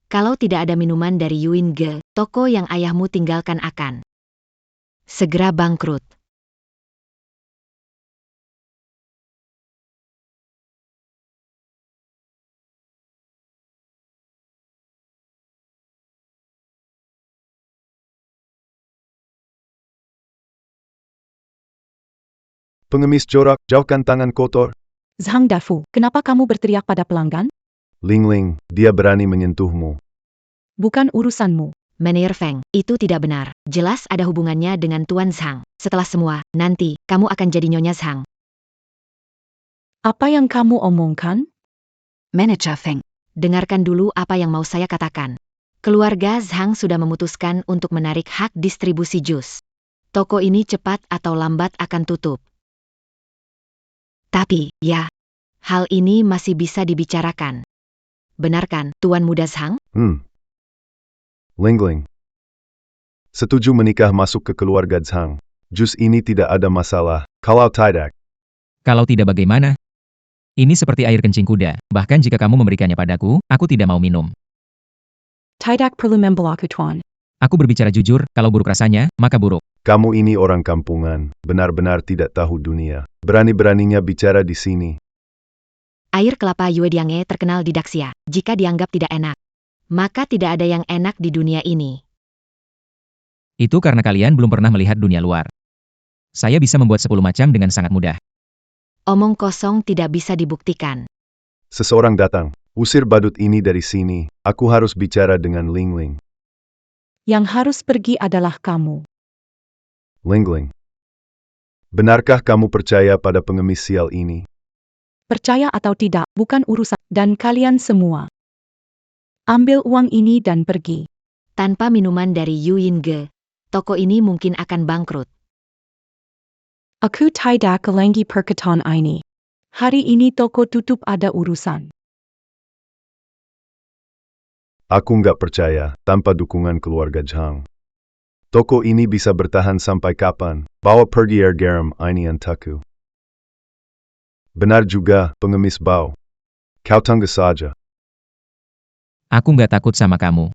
Kalau tidak ada minuman dari Yuin Ge, toko yang ayahmu tinggalkan akan segera bangkrut. Pengemis jorok, jauhkan tangan kotor. Zhang Dafu, kenapa kamu berteriak pada pelanggan? Ling, dia berani menyentuhmu. Bukan urusanmu. Menir Feng, itu tidak benar. Jelas ada hubungannya dengan Tuan Zhang. Setelah semua, nanti, kamu akan jadi Nyonya Zhang. Apa yang kamu omongkan? Manajer Feng, dengarkan dulu apa yang mau saya katakan. Keluarga Zhang sudah memutuskan untuk menarik hak distribusi jus. Toko ini cepat atau lambat akan tutup. Tapi, ya, hal ini masih bisa dibicarakan. Benarkan, Tuan Muda Zhang? Ling. Setuju menikah masuk ke keluarga Zhang. Jus ini tidak ada masalah. Kalau tidak, Kalau tidak bagaimana? Ini seperti air kencing kuda, bahkan jika kamu memberikannya padaku, aku tidak mau minum. Tidak perlu membelaku Tuan. Aku berbicara jujur, kalau buruk rasanya, maka buruk. kamu ini orang kampungan, benar-benar tidak tahu dunia. Berani-beraninya bicara di sini. Air kelapa Yuediange terkenal di Daxia. Jika dianggap tidak enak, maka tidak ada yang enak di dunia ini. Itu karena kalian belum pernah melihat dunia luar. Saya bisa membuat 10 macam dengan sangat mudah. Omong kosong tidak bisa dibuktikan. Seseorang datang. Usir badut ini dari sini. Aku harus bicara dengan Ling. Yang harus pergi adalah kamu. Ling. Benarkah kamu percaya pada pengemis sial ini? Percaya atau tidak, bukan urusan. Dan kalian semua. Ambil uang ini dan pergi. Tanpa minuman dari Yuin Ge, toko ini mungkin akan bangkrut. Aku tidak lagi perkataan ini. Hari ini toko tutup ada urusan. Aku nggak percaya, tanpa dukungan keluarga Zhang. Toko ini bisa bertahan sampai kapan? Bawa pergi air garam ini antaku. Benar juga, pengemis bau. Kau tunggu saja. Aku nggak takut sama kamu.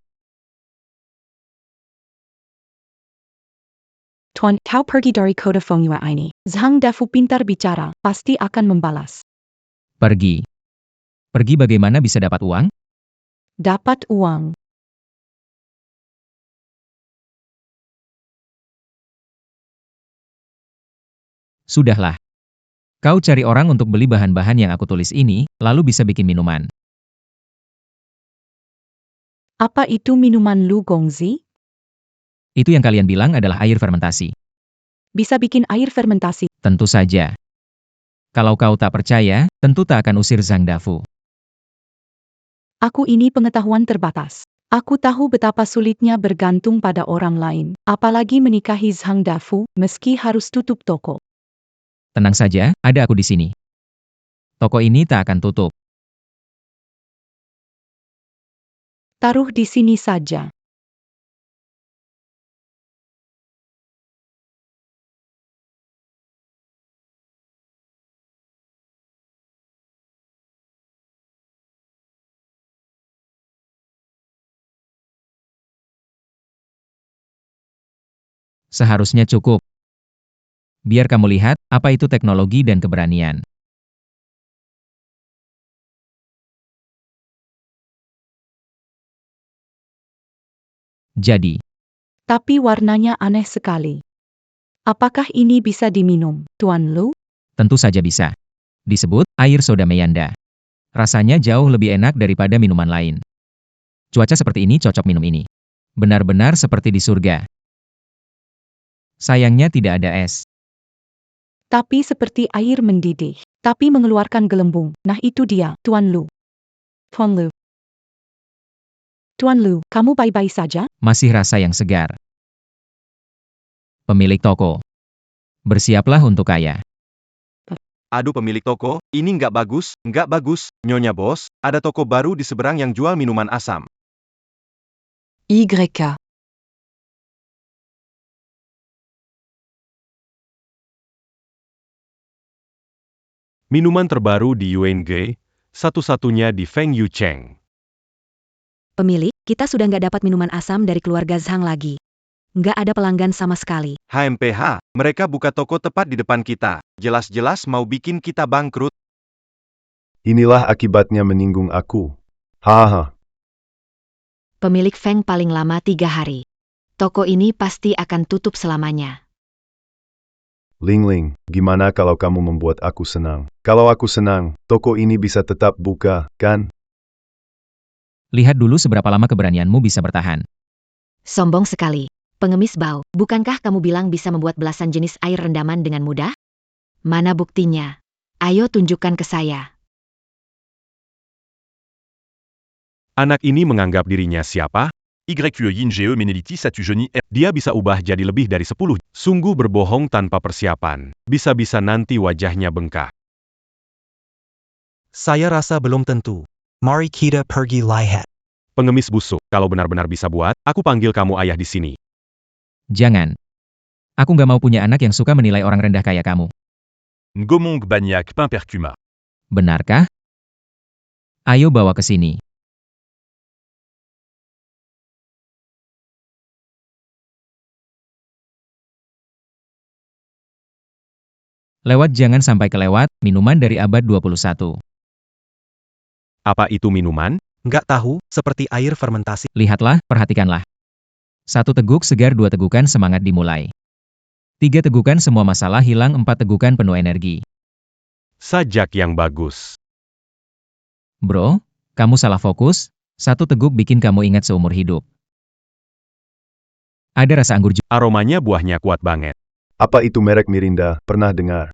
Tuan, kau pergi dari kota Fengyue ini. Zhang Dafu pintar bicara, pasti akan membalas. Pergi. Pergi bagaimana bisa dapat uang? Dapat uang. Sudahlah. Kau cari orang untuk beli bahan-bahan yang aku tulis ini, lalu bisa bikin minuman. Apa itu minuman Lu Gongzi? Itu yang kalian bilang adalah air fermentasi. Bisa bikin air fermentasi. Tentu saja. Kalau kau tak percaya, tentu tak akan usir Zhang Dafu. Aku ini pengetahuan terbatas. Aku tahu betapa sulitnya bergantung pada orang lain, apalagi menikahi Zhang Dafu, meski harus tutup toko. Tenang saja, ada aku di sini. Toko ini tak akan tutup. Taruh di sini saja. Seharusnya cukup. Biar kamu lihat, apa itu teknologi dan keberanian. Jadi, Tapi warnanya aneh sekali. Apakah ini bisa diminum, Tuan Lu? tentu saja bisa. Disebut air soda Meyanda. Rasanya jauh lebih enak daripada minuman lain. Cuaca seperti ini cocok minum ini. Benar-benar seperti di surga. Sayangnya tidak ada es. Tapi seperti air mendidih. Tapi mengeluarkan gelembung. Nah itu dia, Tuan Lu. Tuan Lu. Tuan Lu, kamu baik-baik saja? Masih rasa yang segar. Pemilik toko. Bersiaplah untuk kaya. Aduh pemilik toko, ini nggak bagus, Nyonya Bos, ada toko baru di seberang yang jual minuman asam. YK. Minuman terbaru di UNG, satu-satunya di Feng Yucheng. Pemilik, kita sudah nggak dapat minuman asam dari keluarga Zhang lagi. Nggak ada pelanggan sama sekali. HMPH, mereka buka toko tepat di depan kita. Jelas-jelas mau bikin kita bangkrut. Inilah akibatnya menyinggung aku. Haha. Pemilik Feng paling lama 3 hari. Toko ini pasti akan tutup selamanya. Ling Ling, gimana kalau kamu membuat aku senang? Kalau aku senang, toko ini bisa tetap buka, kan? Lihat dulu seberapa lama keberanianmu bisa bertahan. Sombong sekali. Pengemis bau, bukankah kamu bilang bisa membuat belasan jenis air rendaman dengan mudah? Mana buktinya? Ayo tunjukkan ke saya. Anak ini menganggap dirinya siapa? YQE Yinge Menelitis Atujoni R. Dia bisa ubah jadi lebih dari 10. Sungguh berbohong tanpa persiapan. Bisa-bisa nanti wajahnya bengkak. Saya rasa belum tentu. Mari kita pergi lihat. Pengemis busuk, kalau benar-benar bisa buat, aku panggil kamu ayah di sini. Jangan. Aku nggak mau punya anak yang suka menilai orang rendah kayak kamu. Ngomong banyak Pimpercuma. Benarkah? Ayo bawa ke sini. Lewat jangan sampai kelewat, minuman dari abad 21. Apa itu minuman? Nggak tahu, seperti air fermentasi. Lihatlah, perhatikanlah. 1 teguk segar, 2 tegukan semangat dimulai. 3 tegukan semua masalah hilang, 4 tegukan penuh energi. Sajak yang bagus. Bro, kamu salah fokus, 1 teguk bikin kamu ingat seumur hidup. Ada rasa anggur juga. Aromanya buahnya kuat banget. Apa itu merek Mirinda? Pernah dengar?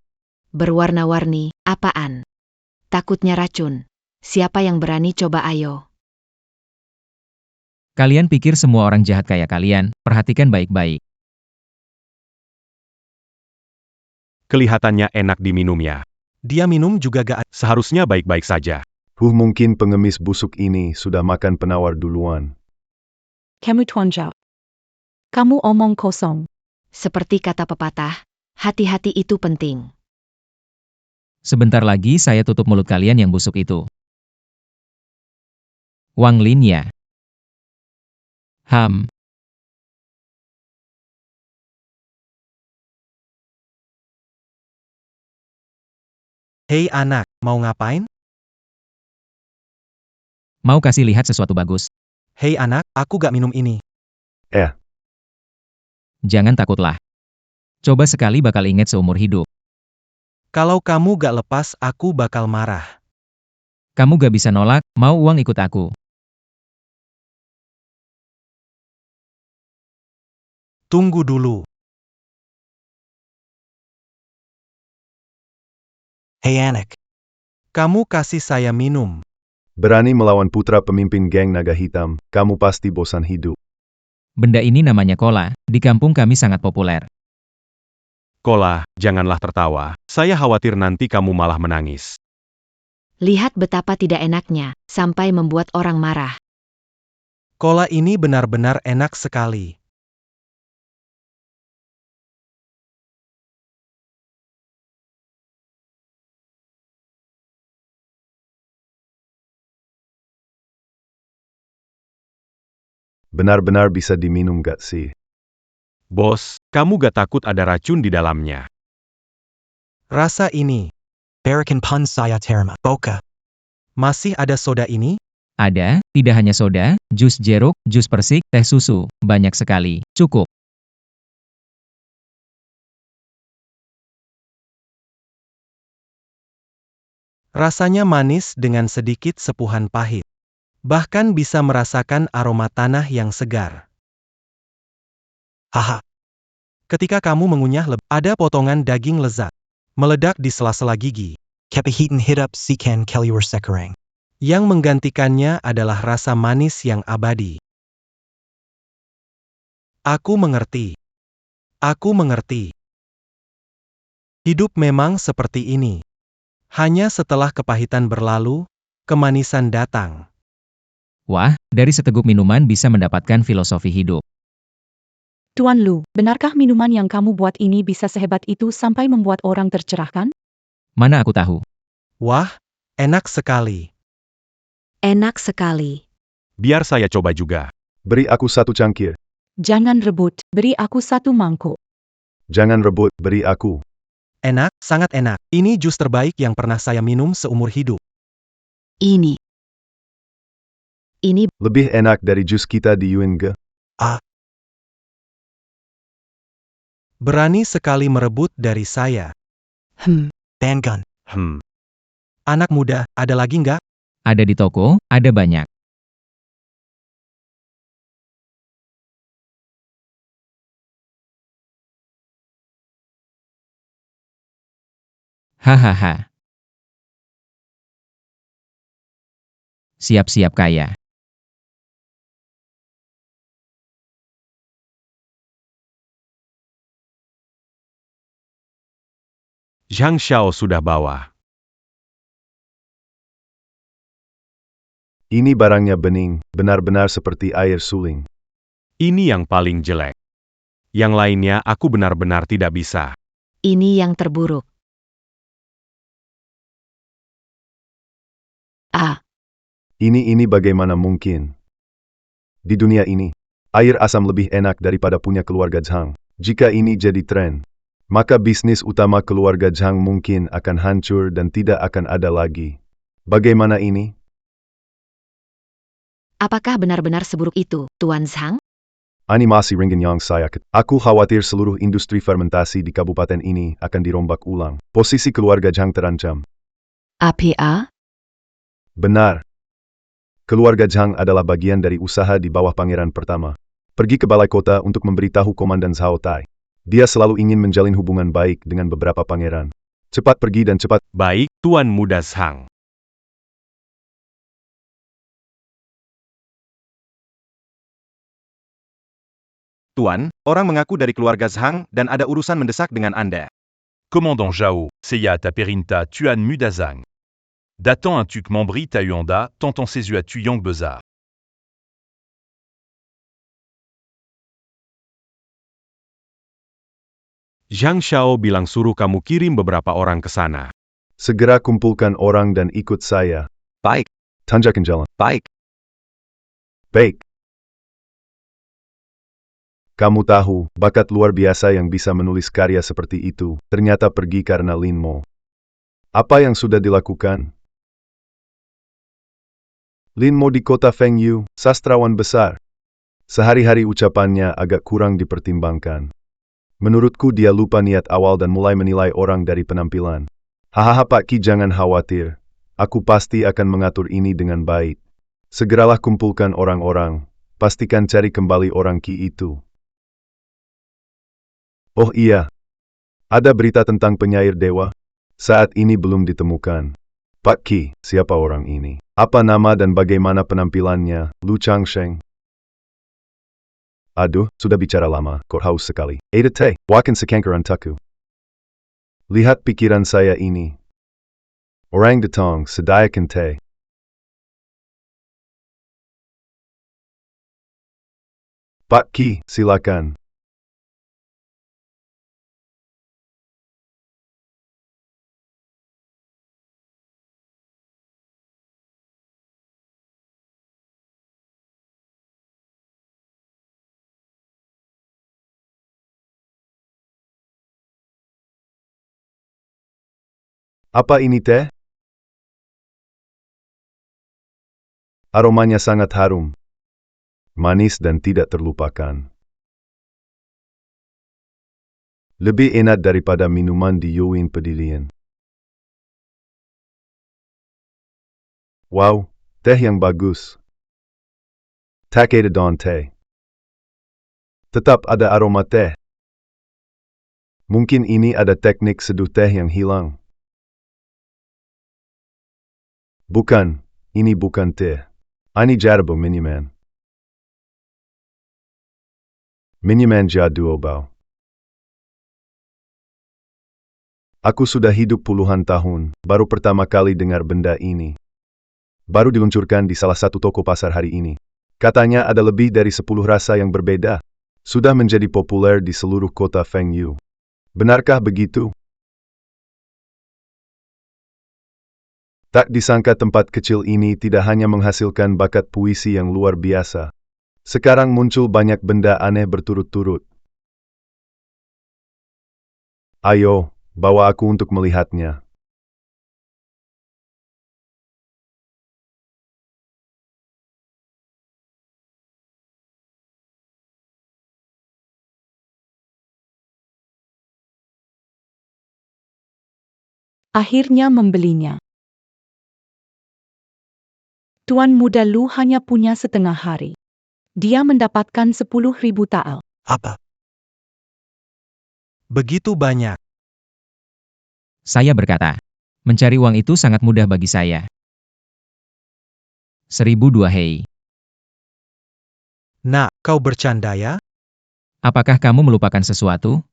Berwarna-warni, apaan? Takutnya racun. Siapa yang berani coba ayo? Kalian pikir semua orang jahat kayak kalian, perhatikan baik-baik. Kelihatannya enak diminumnya. Dia minum juga gak. Seharusnya baik-baik saja. Mungkin pengemis busuk ini sudah makan penawar duluan. Kamu Tuan Zhao. Kamu omong kosong. Seperti kata pepatah, hati-hati itu penting. Sebentar lagi saya tutup mulut kalian yang busuk itu. Wang Lin ya. Ham. Hei anak, mau ngapain? Mau kasih lihat sesuatu bagus. Hei anak, aku gak minum ini. Jangan takutlah. Coba sekali bakal ingat seumur hidup. Kalau kamu gak lepas, aku bakal marah. Kamu gak bisa nolak, mau uang ikut aku. Tunggu dulu. Hey anak. Kamu kasih saya minum. Berani melawan putra pemimpin geng naga hitam, kamu pasti bosan hidup. Benda ini namanya kola, di kampung kami sangat populer. Kola, janganlah tertawa. Saya khawatir nanti kamu malah menangis. Lihat betapa tidak enaknya, sampai membuat orang marah. Kola ini benar-benar enak sekali. Benar-benar bisa diminum gak sih? Bos, kamu gak takut ada racun di dalamnya? Rasa ini. Barakan pun saya terima. Boka. Masih ada soda ini? Ada, tidak hanya soda, jus jeruk, jus persik, teh susu, banyak sekali. Cukup. Rasanya manis dengan sedikit sepuhan pahit. Bahkan bisa merasakan aroma tanah yang segar. Haha. Ketika kamu mengunyah ada potongan daging lezat. Meledak di sela-sela gigi. Kepahitan hidup sikan keliur sekarang. Yang menggantikannya adalah rasa manis yang abadi. Aku mengerti. Aku mengerti. Hidup memang seperti ini. Hanya setelah kepahitan berlalu, kemanisan datang. Wah, dari seteguk minuman bisa mendapatkan filosofi hidup. Tuan Lu, benarkah minuman yang kamu buat ini bisa sehebat itu sampai membuat orang tercerahkan? Mana aku tahu. Wah, enak sekali. Enak sekali. Biar saya coba juga. Beri aku satu cangkir. Jangan rebut, beri aku satu mangkuk. Jangan rebut, beri aku. Enak, sangat enak. Ini jus terbaik yang pernah saya minum seumur hidup. Ini Lebih enak dari jus kita di Yuenge. Berani sekali merebut dari saya. Bangun. Anak muda, ada lagi nggak? Ada di toko, ada banyak. Hahaha. Siap-siap kaya. Zhang Xiao sudah bawa. Ini barangnya bening, benar-benar seperti air suling. Ini yang paling jelek. Yang lainnya aku benar-benar tidak bisa. ini yang terburuk. Ini bagaimana mungkin? Di dunia ini, air asam lebih enak daripada punya keluarga Zhang. Jika ini jadi tren, maka bisnis utama keluarga Zhang mungkin akan hancur dan tidak akan ada lagi. Bagaimana ini? Apakah benar-benar seburuk itu, Tuan Zhang? Animasi ringan yang saya Aku khawatir seluruh industri fermentasi di kabupaten ini akan dirombak ulang. Posisi keluarga Zhang terancam. APA? Benar. Keluarga Zhang adalah bagian dari usaha di bawah pangeran pertama. Pergi ke balai kota untuk memberitahu Komandan Zhao Tai. Dia selalu ingin menjalin hubungan baik dengan beberapa pangeran. Cepat pergi dan cepat. Baik, Tuan Muda Zhang. Tuan, orang mengaku dari keluarga Zhang dan ada urusan mendesak dengan Anda. Commandant Zhao, Seiya Taperinta Tuan Mudazang. Datant un tuk Mambri Tayuanda, tentant Sezu tu Yang Beza. Zhang Xiao bilang suruh kamu kirim beberapa orang ke sana. Segera kumpulkan orang dan ikut saya. Baik, Tanjakan jalan. baik. Baik. Kamu tahu, bakat luar biasa yang bisa menulis karya seperti itu, ternyata pergi karena Lin Mo. Apa yang sudah dilakukan? Lin Mo di kota Fengyu, sastrawan besar. Sehari-hari ucapannya agak kurang dipertimbangkan. Menurutku dia lupa niat awal dan mulai menilai orang dari penampilan. Hahaha Pak Ki jangan khawatir. Aku pasti akan mengatur ini dengan baik. Segeralah kumpulkan orang-orang. Pastikan cari kembali orang Ki itu. Oh iya. Ada berita tentang penyair dewa? Saat ini belum ditemukan. Pak Qi, siapa orang ini? Apa nama dan bagaimana penampilannya? Lu Changsheng. Aduh, sudah bicara lama, kok haus sekali. Ada teh, wakan sekangkaran taku. Lihat pikiran saya ini. Orang datang, sediakan teh. Pak Qi, silakan. Apa ini teh? Aromanya sangat harum. Manis dan tidak terlupakan. Lebih enak daripada minuman di Yuin Pavilion. Wow, teh yang bagus. Takeda Don teh. Tetap ada aroma teh. Mungkin ini ada teknik seduh teh yang hilang. Bukan, ini bukan teh. Ini jadabo miniman. Miniman jadu obao. Aku sudah hidup puluhan tahun, baru pertama kali dengar benda ini. Baru diluncurkan di salah satu toko pasar hari ini. Katanya ada lebih dari 10 rasa yang berbeda. Sudah menjadi populer di seluruh kota Fengyu. Benarkah begitu? Tak disangka tempat kecil ini tidak hanya menghasilkan bakat puisi yang luar biasa. Sekarang muncul banyak benda aneh berturut-turut. Ayo, bawa aku untuk melihatnya. Akhirnya membelinya. Tuan Muda Lu hanya punya setengah hari. Dia mendapatkan 10.000 tael. Apa? Begitu banyak. Saya berkata, mencari uang itu sangat mudah bagi saya. 1.002 hei. Nak, kau bercanda ya? Apakah kamu melupakan sesuatu?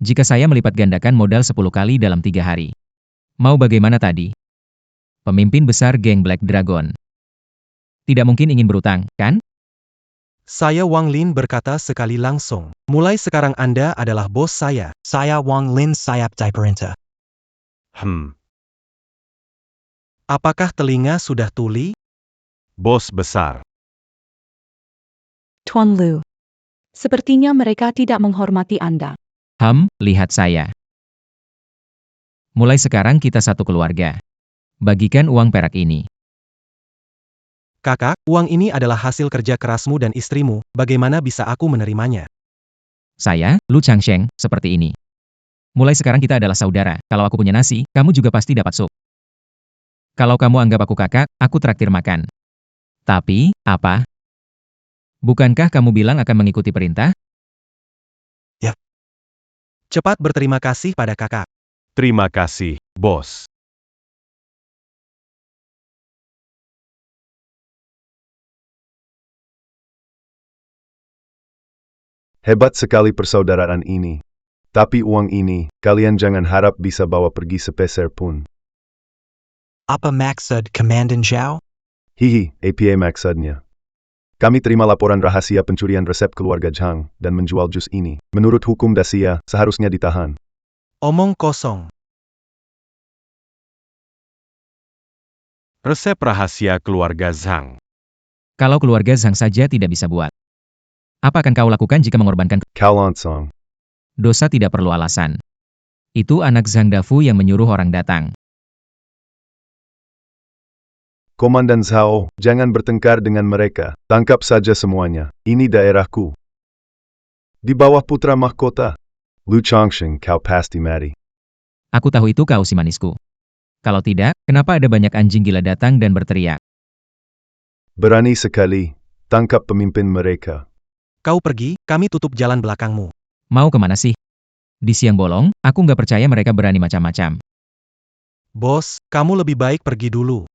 Jika saya melipat gandakan modal 10 kali dalam 3 hari. Mau bagaimana tadi? Pemimpin besar geng Black Dragon. Tidak mungkin ingin berutang, kan? Saya Wang Lin berkata sekali langsung. Mulai sekarang Anda adalah bos saya. Saya Wang Lin Sayap Diperintah. Apakah telinga sudah tuli? Bos besar. Tuan Lu. Sepertinya mereka tidak menghormati Anda. Lihat saya. Mulai sekarang kita satu keluarga. Bagikan uang perak ini. Kakak, uang ini adalah hasil kerja kerasmu dan istrimu, bagaimana bisa aku menerimanya? Saya, Lu Changsheng, seperti ini. Mulai sekarang kita adalah saudara. Kalau aku punya nasi, kamu juga pasti dapat sup. Kalau kamu anggap aku kakak, aku traktir makan. Tapi, apa? Bukankah kamu bilang akan mengikuti perintah? Ya. Cepat berterima kasih pada kakak. Terima kasih, bos. Hebat sekali persaudaraan ini. Tapi uang ini, kalian jangan harap bisa bawa pergi sepeser pun. Apa maksud Komandan Zhao? Hihi, apa maksudnya? Kami terima laporan rahasia pencurian resep keluarga Zhang dan menjual jus ini. Menurut hukum Dacia, seharusnya ditahan. Omong kosong. Resep rahasia keluarga Zhang. Kalau keluarga Zhang saja tidak bisa buat. Apa akan kau lakukan jika mengorbankan? Cao Lansong. Dosa tidak perlu alasan. Itu anak Zhang Dafu yang menyuruh orang datang. Komandan Zhao, jangan bertengkar dengan mereka. Tangkap saja semuanya. Ini daerahku. Di bawah putra mahkota. Lu Changsheng, kau pasti mati. Aku tahu itu kau si manisku. Kalau tidak, kenapa ada banyak anjing gila datang dan berteriak? Berani sekali. Tangkap pemimpin mereka. Kau pergi, kami tutup jalan belakangmu. Mau kemana sih? Di siang bolong, aku nggak percaya mereka berani macam-macam. Bos, kamu lebih baik pergi dulu.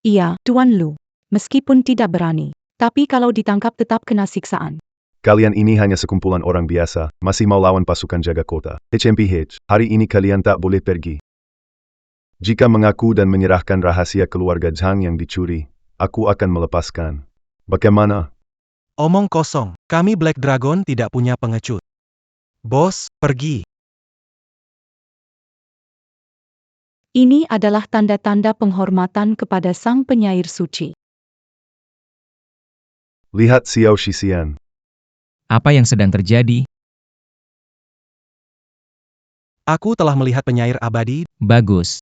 Iya, Tuan Lu. Meskipun tidak berani. Tapi kalau ditangkap tetap kena siksaan. Kalian ini hanya sekumpulan orang biasa, masih mau lawan pasukan jaga kota. HMPH, hari ini kalian tak boleh pergi. Jika mengaku dan menyerahkan rahasia keluarga Zhang yang dicuri, aku akan melepaskan. Bagaimana? Omong kosong, kami Black Dragon tidak punya pengecut. Bos, pergi. Ini adalah tanda-tanda penghormatan kepada sang penyair suci. Lihat Xiao Shixian. Apa yang sedang terjadi? Aku telah melihat penyair abadi. Bagus.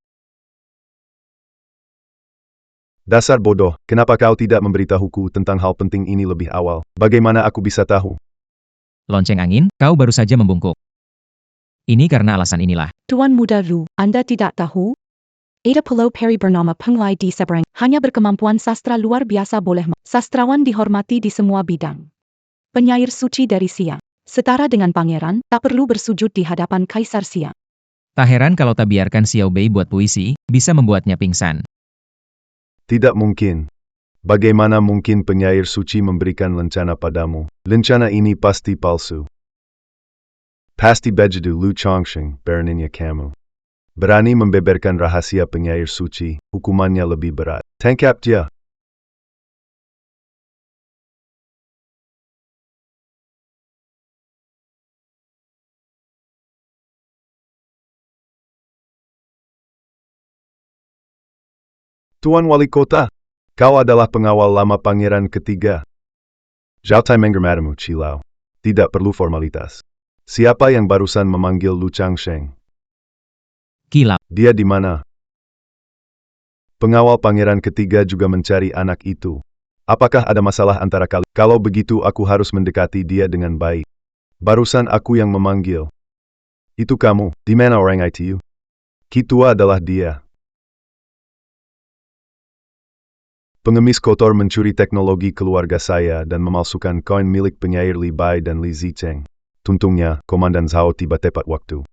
Dasar bodoh, kenapa kau tidak memberitahuku tentang hal penting ini lebih awal? Bagaimana aku bisa tahu? Lonceng angin, kau baru saja membungkuk. Ini karena alasan inilah. Tuan Muda Lu, Anda tidak tahu? Ada Pulau Peri bernama Penglai di seberang, hanya berkemampuan sastra luar biasa boleh sastrawan dihormati di semua bidang. Penyair suci dari Sia. Setara dengan pangeran, tak perlu bersujud di hadapan Kaisar Sia. Tak heran kalau tak biarkan Xiao Bei buat puisi, bisa membuatnya pingsan. Tidak mungkin. Bagaimana mungkin penyair suci memberikan lencana padamu? Lencana ini pasti palsu. Pasti begitu Lu Chongsheng, beraninya kamu. Berani membeberkan rahasia penyair suci, hukumannya lebih berat. Tangkap dia. Tuan Wali Kota, kau adalah pengawal lama Pangeran ketiga. Zhao Tai menghormatimu, Cilau. Tidak perlu formalitas. Siapa yang barusan memanggil Lu Changsheng? Kilap. Dia di mana? Pengawal Pangeran ketiga juga mencari anak itu. Apakah ada masalah antara kalian? Kalau begitu aku harus mendekati dia dengan baik. Barusan aku yang memanggil. Itu kamu, di mana orang itu? Kitua adalah dia. Pengemis kotor mencuri teknologi keluarga saya dan memalsukan koin milik penyair Li Bai dan Li Zicheng. Tuntungnya, Komandan Zhao tiba tepat waktu.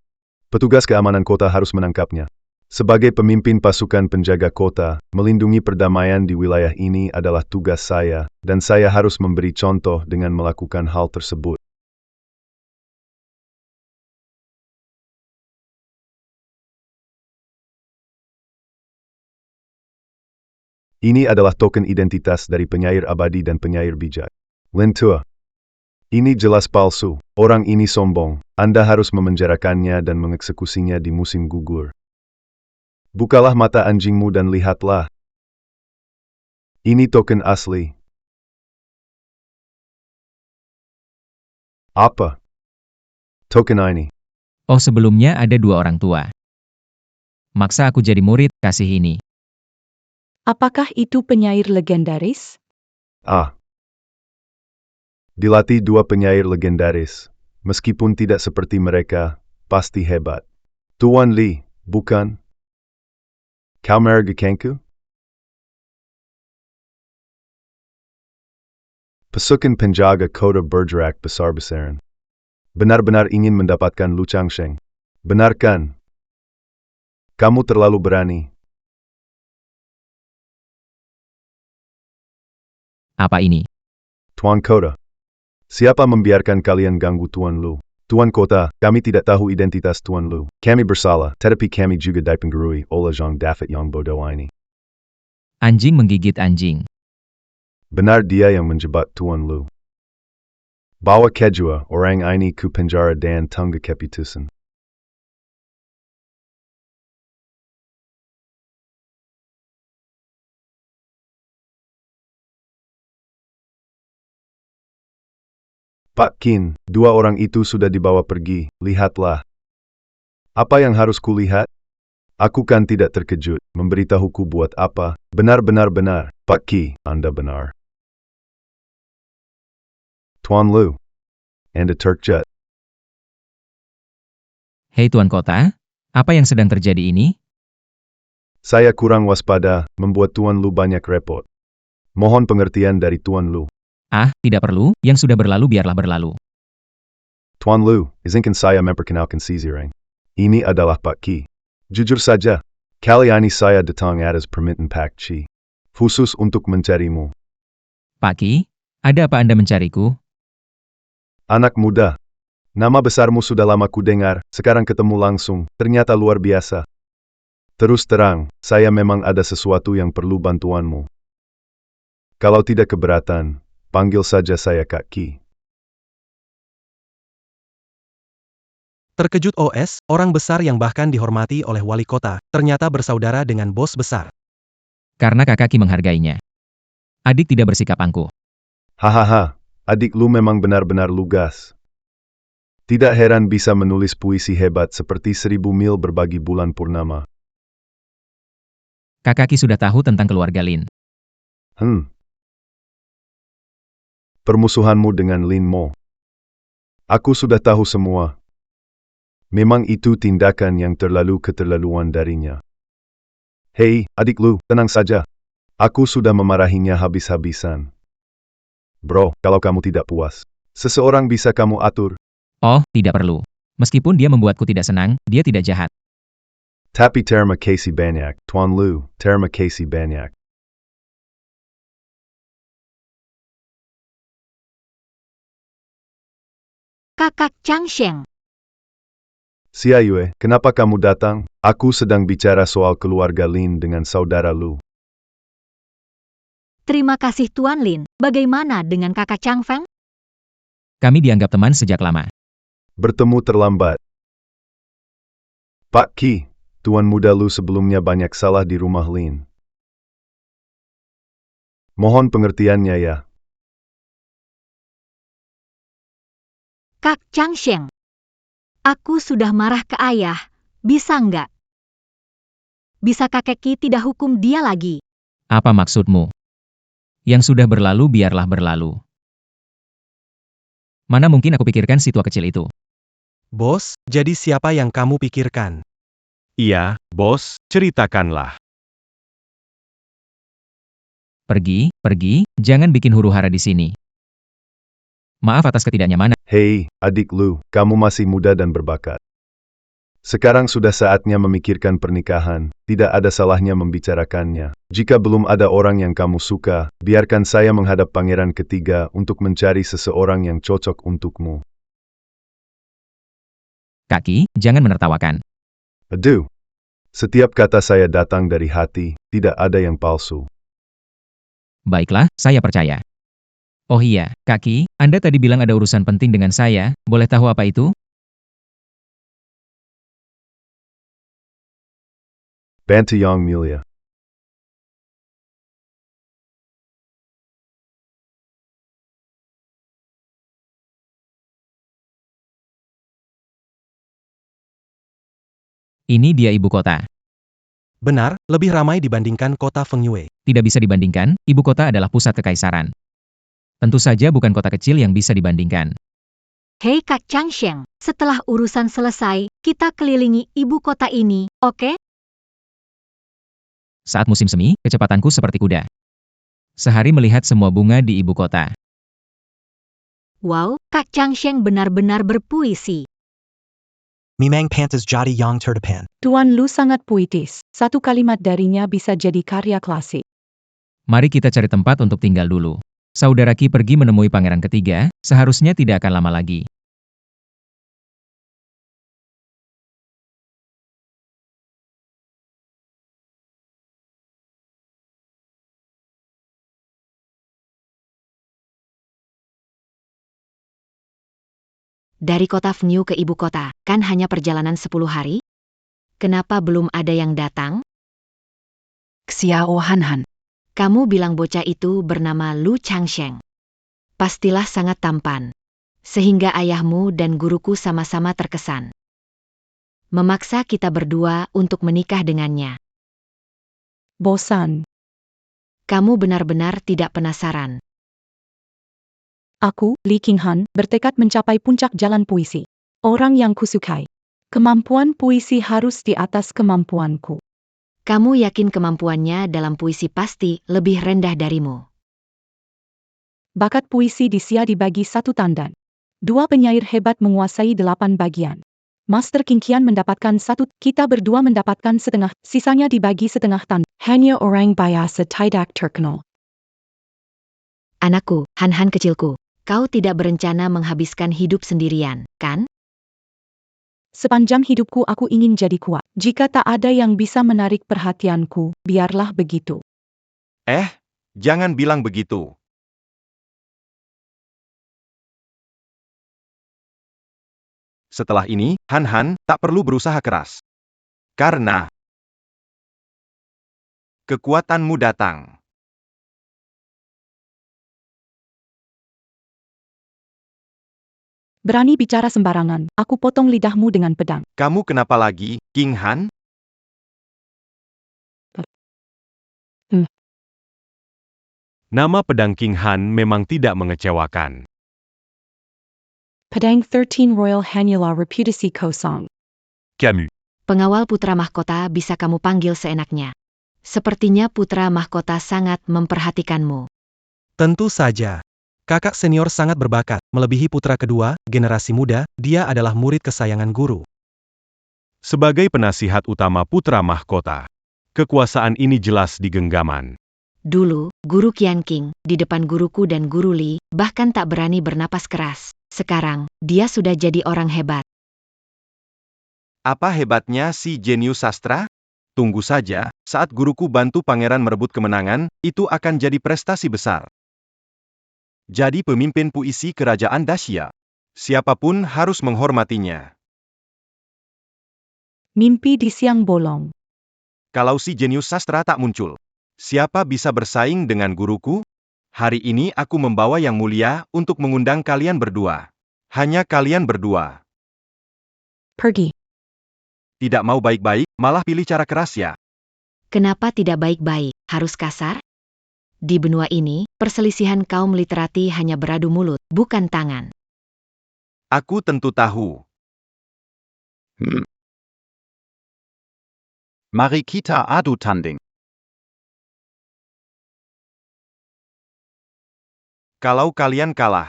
Petugas keamanan kota harus menangkapnya. Sebagai pemimpin pasukan penjaga kota, melindungi perdamaian di wilayah ini adalah tugas saya, dan saya harus memberi contoh dengan melakukan hal tersebut. Ini adalah token identitas dari penyair abadi dan penyair bijak. Lentua. Ini jelas palsu. Orang ini sombong. Anda harus memenjarakannya dan mengeksekusinya di musim gugur. Bukalah mata anjingmu dan lihatlah. Ini token asli. Apa? Token ini. Oh, sebelumnya ada dua orang tua. Maksa aku jadi murid, kasih ini. Apakah itu penyair legendaris? Ah. Dilatih dua penyair legendaris. Meskipun tidak seperti mereka, pasti hebat. Tuan Li, bukan? Kau meragukanku? Pasukan penjaga kota bergerak besar-besaran. Benar-benar ingin mendapatkan Lu Changsheng. Benarkan? Kamu terlalu berani. Apa ini? Tuan Kota. Siapa membiarkan kalian ganggu Tuan Lu? Tuan Kota, kami tidak tahu identitas Tuan Lu. Kami bersalah, tetapi kami juga dipengaruhi oleh Zhang Dafet yang bodoh ini. Anjing menggigit anjing. Benar dia yang menjebak Tuan Lu. Bawa kedua orang ini ke penjara dan tunggu keputusan. Pak Qin, dua orang itu sudah dibawa pergi, lihatlah. Apa yang harus kulihat? Aku kan tidak terkejut, memberitahuku buat apa? Benar-benar, Pak Qi, Anda benar. Tuan Lu. Anda terkejut. Hei Tuan Kota, apa yang sedang terjadi ini? Saya kurang waspada, membuat Tuan Lu banyak repot. Mohon pengertian dari Tuan Lu. Ah, tidak perlu, yang sudah berlalu biarlah berlalu. Tuan Lu, izinkan saya memperkenalkan si Zireng. Ini adalah Pak Qi. Jujur saja, Kali ini saya datang atas permintaan Pak Chi. Khusus untuk mencarimu. Pak Ki, ada apa Anda mencariku? Anak muda. Nama besarmu sudah lama ku dengar, sekarang ketemu langsung, ternyata luar biasa. Terus terang, saya memang ada sesuatu yang perlu bantuanmu. Kalau tidak keberatan, panggil saja saya Kak Ki. Terkejut OS, orang besar yang bahkan dihormati oleh wali kota, ternyata bersaudara dengan bos besar. Karena Kakak Ki menghargainya. Adik tidak bersikap angkuh. Hahaha, adik lu memang benar-benar lugas. Tidak heran bisa menulis puisi hebat seperti 1000 mil berbagi bulan purnama. Kakak Ki sudah tahu tentang keluarga Lin. Permusuhanmu dengan Lin Mo. Aku sudah tahu semua. Memang itu tindakan yang terlalu keterlaluan darinya. Hei, adik lu, tenang saja. Aku sudah memarahinya habis-habisan. Bro, kalau kamu tidak puas, seseorang bisa kamu atur. Oh, tidak perlu. Meskipun dia membuatku tidak senang, dia tidak jahat. Tapi terima kasih banyak, Tuan Lu, terima kasih banyak. Kakak Chang Sheng. Siayue, kenapa kamu datang? Aku sedang bicara soal keluarga Lin dengan saudara Lu. Terima kasih Tuan Lin. Bagaimana dengan kakak Chang Feng? Kami dianggap teman sejak lama. Bertemu terlambat. Pak Ki, Tuan muda Lu sebelumnya banyak salah di rumah Lin. Mohon pengertiannya ya. Kak Chang Sheng. Aku sudah marah ke ayah. Bisa nggak? Bisa kakek Ki tidak hukum dia lagi. Apa maksudmu? Yang sudah berlalu biarlah berlalu. Mana mungkin aku pikirkan si tua kecil itu? Bos, jadi siapa yang kamu pikirkan? Iya, bos, ceritakanlah. Pergi, jangan bikin huru-hara di sini. Maaf atas ketidaknyamanan. Hei, adik Lu, kamu masih muda dan berbakat. Sekarang sudah saatnya memikirkan pernikahan, tidak ada salahnya membicarakannya. Jika belum ada orang yang kamu suka, biarkan saya menghadap pangeran ketiga untuk mencari seseorang yang cocok untukmu. Kak Ki, jangan menertawakan. Aduh, setiap kata saya datang dari hati, tidak ada yang palsu. Baiklah, saya percaya. Oh iya, Kak Ki, Anda tadi bilang ada urusan penting dengan saya, boleh tahu apa itu? Bantu Yang Mulia. Ini dia ibu kota. Benar, lebih ramai dibandingkan kota Fengyue. Tidak bisa dibandingkan, ibu kota adalah pusat kekaisaran. Tentu saja bukan kota kecil yang bisa dibandingkan. Hei Kak Chang Sheng, setelah urusan selesai, kita kelilingi ibu kota ini, oke? Saat musim semi, kecepatanku seperti kuda. Sehari melihat semua bunga di ibu kota. Wow, Kak Chang Sheng benar-benar berpuisi. Mimang pantas jadi yang terdepan. Tuan Lu sangat puitis. Satu kalimat darinya bisa jadi karya klasik. Mari kita cari tempat untuk tinggal dulu. Saudara Ki pergi menemui pangeran ketiga, seharusnya tidak akan lama lagi. Dari kota Fenyu ke ibu kota, kan hanya perjalanan 10 hari? Kenapa belum ada yang datang? Xiao Han. Kamu bilang bocah itu bernama Lu Changsheng. Pastilah sangat tampan. Sehingga ayahmu dan guruku sama-sama terkesan. Memaksa kita berdua untuk menikah dengannya. Bosan. Kamu benar-benar tidak penasaran. Aku, Li Qinghan, bertekad mencapai puncak jalan puisi. Orang yang kusukai. Kemampuan puisi harus di atas kemampuanku. Kamu yakin kemampuannya dalam puisi pasti lebih rendah darimu. Bakat puisi di Sia dibagi 1 tandan. 2 penyair hebat menguasai 8 bagian. Master Kingkian mendapatkan 1, kita berdua mendapatkan setengah, sisanya dibagi setengah tan. Hanya orang biasa tidak terkenal. Anakku, Han-Han kecilku, kau tidak berencana menghabiskan hidup sendirian, kan? Sepanjang hidupku aku ingin jadi kuat. Jika tak ada yang bisa menarik perhatianku, biarlah begitu. Jangan bilang begitu. Setelah ini, Han-Han tak perlu berusaha keras. Karena kekuatanmu datang. Berani bicara sembarangan, aku potong lidahmu dengan pedang. Kamu kenapa lagi, King Han? Nama pedang King Han memang tidak mengecewakan. Pedang 13 Royal Hanyula reputasi kosong. Camus. Pengawal putra mahkota bisa kamu panggil seenaknya. Sepertinya putra mahkota sangat memperhatikanmu. Tentu saja. Kakak senior sangat berbakat, melebihi putra kedua, generasi muda, dia adalah murid kesayangan guru. Sebagai penasihat utama putra mahkota, kekuasaan ini jelas di genggaman. Dulu, guru Qianqing, di depan guruku dan guru Li, bahkan tak berani bernapas keras. Sekarang, dia sudah jadi orang hebat. Apa hebatnya si jenius sastra? Tunggu saja, saat guruku bantu pangeran merebut kemenangan, itu akan jadi prestasi besar. Jadi pemimpin puisi kerajaan Daxia. Siapapun harus menghormatinya. Mimpi di siang bolong. Kalau si jenius sastra tak muncul, siapa bisa bersaing dengan guruku? Hari ini aku membawa yang mulia untuk mengundang kalian berdua. Hanya kalian berdua. Pergi. Tidak mau baik-baik, malah pilih cara keras ya. Kenapa tidak baik-baik, harus kasar? Di benua ini, perselisihan kaum literati hanya beradu mulut, bukan tangan. Aku tentu tahu. Mari kita adu tanding. Kalau kalian kalah,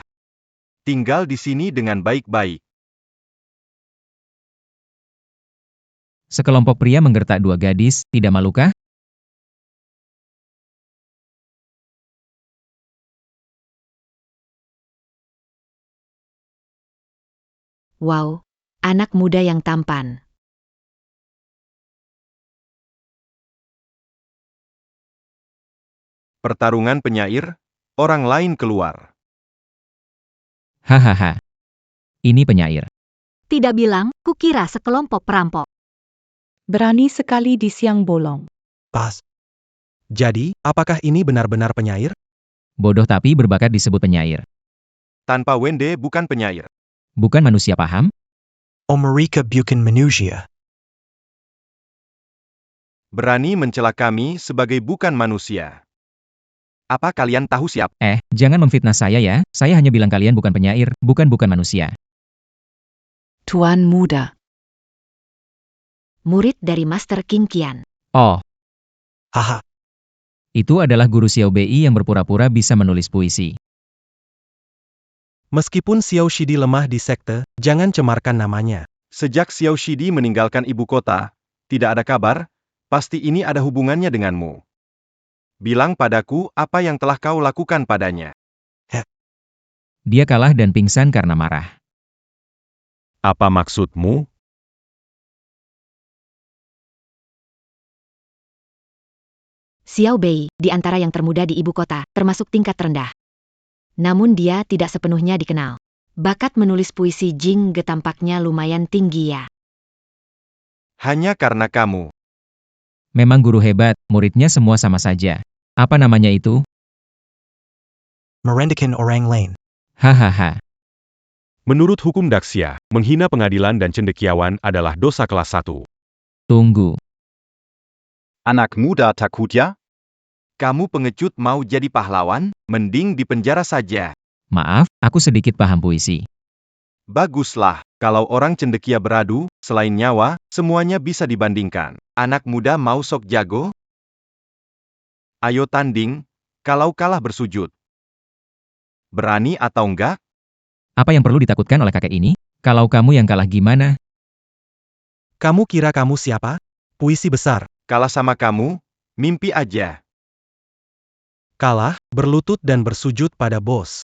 tinggal di sini dengan baik-baik. Sekelompok pria menggertak dua gadis, tidak malukah? Wow, anak muda yang tampan. Pertarungan penyair, orang lain keluar. Hahaha. Ini penyair. Tidak bilang, kukira sekelompok perampok. Berani sekali di siang bolong. Pas. Jadi, apakah ini benar-benar penyair? Bodoh tapi berbakat disebut penyair. Tanpa Wende bukan penyair. Bukan manusia paham? Omarika bukan manusia. Berani mencela kami sebagai bukan manusia. Apa kalian tahu siapa? Jangan memfitnah saya ya, saya hanya bilang kalian bukan penyair, bukan manusia. Tuan muda. Murid dari Master Qingqian. Oh, Haha. itu adalah guru Xiao Bei yang berpura-pura bisa menulis puisi. Meskipun Xiao Shidi lemah di sekte, jangan cemarkan namanya. Sejak Xiao Shidi meninggalkan ibu kota, tidak ada kabar, pasti ini ada hubungannya denganmu. Bilang padaku apa yang telah kau lakukan padanya. Dia kalah dan pingsan karena marah. Apa maksudmu? Xiao Bei, di antara yang termuda di ibu kota, termasuk tingkat rendah. Namun dia tidak sepenuhnya dikenal. Bakat menulis puisi Jing Ge tampaknya lumayan tinggi ya. Hanya karena kamu. Memang guru hebat, muridnya semua sama saja. Apa namanya itu? Merendakan orang lain. Hahaha. Menurut hukum Daxia, menghina pengadilan dan cendekiawan adalah dosa kelas 1. Tunggu. Anak muda takut ya? Kamu pengecut mau jadi pahlawan, mending di penjara saja. Maaf, aku sedikit paham puisi. Baguslah, kalau orang cendekia beradu, selain nyawa, semuanya bisa dibandingkan. Anak muda mau sok jago? Ayo tanding, kalau kalah bersujud. Berani atau enggak? Apa yang perlu ditakutkan oleh kakek ini? Kalau kamu yang kalah gimana? Kamu kira kamu siapa? Puisi besar. Kalah sama kamu, mimpi aja. Kalah, berlutut dan bersujud pada bos.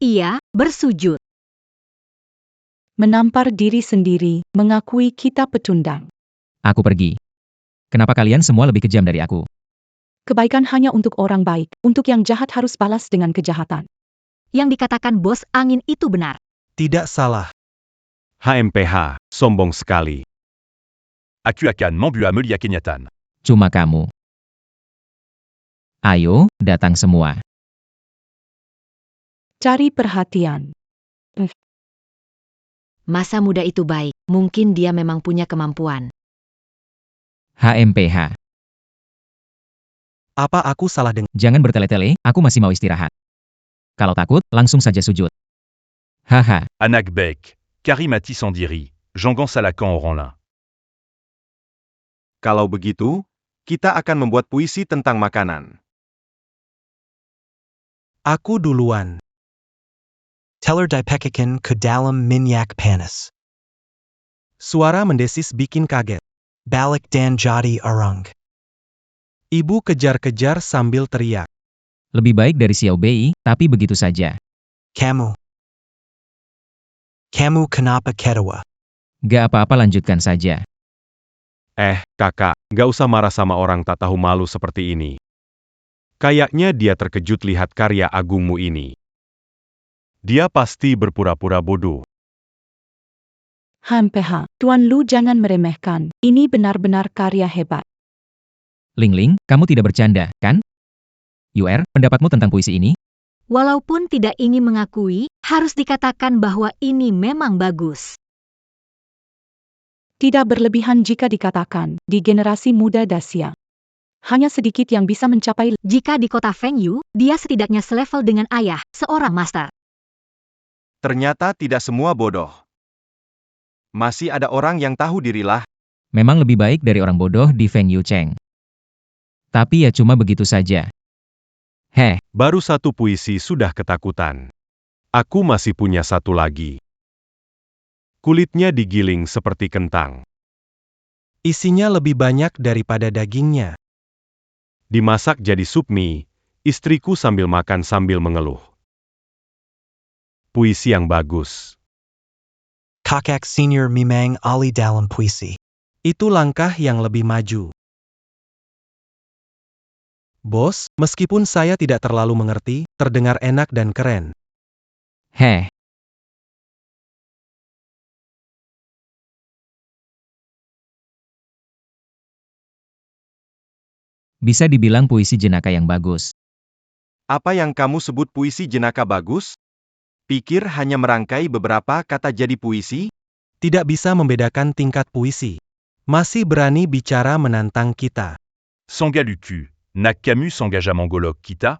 Ia bersujud. Menampar diri sendiri, mengakui kita pecundang. Aku pergi. Kenapa kalian semua lebih kejam dari aku? Kebaikan hanya untuk orang baik, untuk yang jahat harus balas dengan kejahatan. Yang dikatakan bos angin itu benar. Tidak salah. HMPH, sombong sekali. Akuakan Mambua Melia Kenyataan. Cuma kamu. Ayo, datang semua. Cari perhatian. Masa muda itu baik, mungkin dia memang punya kemampuan. HMPH. Apa aku salah dengan... Jangan bertele-tele, aku masih mau istirahat. Kalau takut, langsung saja sujud. Haha, Anak Bek, Karimati Sandiri, Jangan Salakan Oranlin. Kalau begitu, kita akan membuat puisi tentang makanan. Aku duluan. Teller dipekakan ke dalam minyak panas. Suara mendesis bikin kaget. Balik dan jadi orang. Ibu kejar-kejar sambil teriak. lebih baik dari Xiao Bei, tapi begitu saja. Kamu. Kamu kenapa ketawa? Gak apa-apa, lanjutkan saja. Kakak, nggak usah marah sama orang tak tahu malu seperti ini. Kayaknya dia terkejut lihat karya agungmu ini. Dia pasti berpura-pura bodoh. HMPH, Tuan Lu jangan meremehkan, ini benar-benar karya hebat. Ling Ling, kamu tidak bercanda, kan? UR, pendapatmu tentang puisi ini? Walaupun tidak ingin mengakui, harus dikatakan bahwa ini memang bagus. Tidak berlebihan jika dikatakan, di generasi muda Dacia. Hanya sedikit yang bisa mencapai. Jika di kota Fengyu, dia setidaknya selevel dengan ayah, seorang master. Ternyata tidak semua bodoh. Masih ada orang yang tahu dirilah. Memang lebih baik dari orang bodoh di Feng Yu Cheng. Tapi ya cuma begitu saja. Baru satu puisi sudah ketakutan. Aku masih punya satu lagi. Kulitnya digiling seperti kentang. Isinya lebih banyak daripada dagingnya. Dimasak jadi sup mie, istriku sambil makan sambil mengeluh. Puisi yang bagus. Kakak senior memang ahli dalam puisi. Itu langkah yang lebih maju. Bos, meskipun saya tidak terlalu mengerti, terdengar enak dan keren. Bisa dibilang puisi jenaka yang bagus. Apa yang kamu sebut puisi jenaka bagus? Pikir hanya merangkai beberapa kata jadi puisi? Tidak bisa membedakan tingkat puisi. Masih berani bicara menantang kita. Sangga Lucu, Nak Camus s'engage à Mongolog Kita?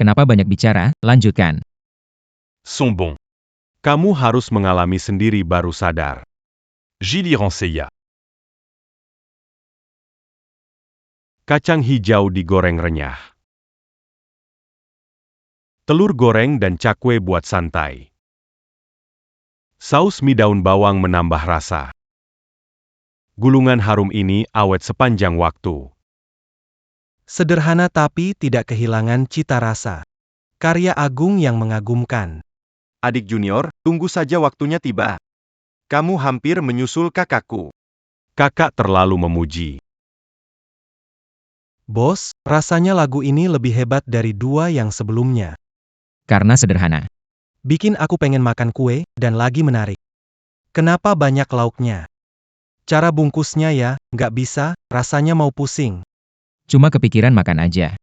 Kenapa banyak bicara? Lanjutkan. Sont bon. Kamu harus mengalami sendiri baru sadar. Gili Ranseya. Kacang hijau digoreng renyah. Telur goreng dan cakwe buat santai. Saus mie daun bawang menambah rasa. Gulungan harum ini awet sepanjang waktu. Sederhana tapi tidak kehilangan cita rasa. Karya agung yang mengagumkan. Adik junior, tunggu saja waktunya tiba. Kamu hampir menyusul kakakku. Kakak terlalu memuji. Bos, rasanya lagu ini lebih hebat dari dua yang sebelumnya. Karena sederhana. Bikin aku pengen makan kue, dan lagi menarik. Kenapa banyak lauknya? Cara bungkusnya ya, nggak bisa, rasanya mau pusing. Cuma kepikiran makan aja.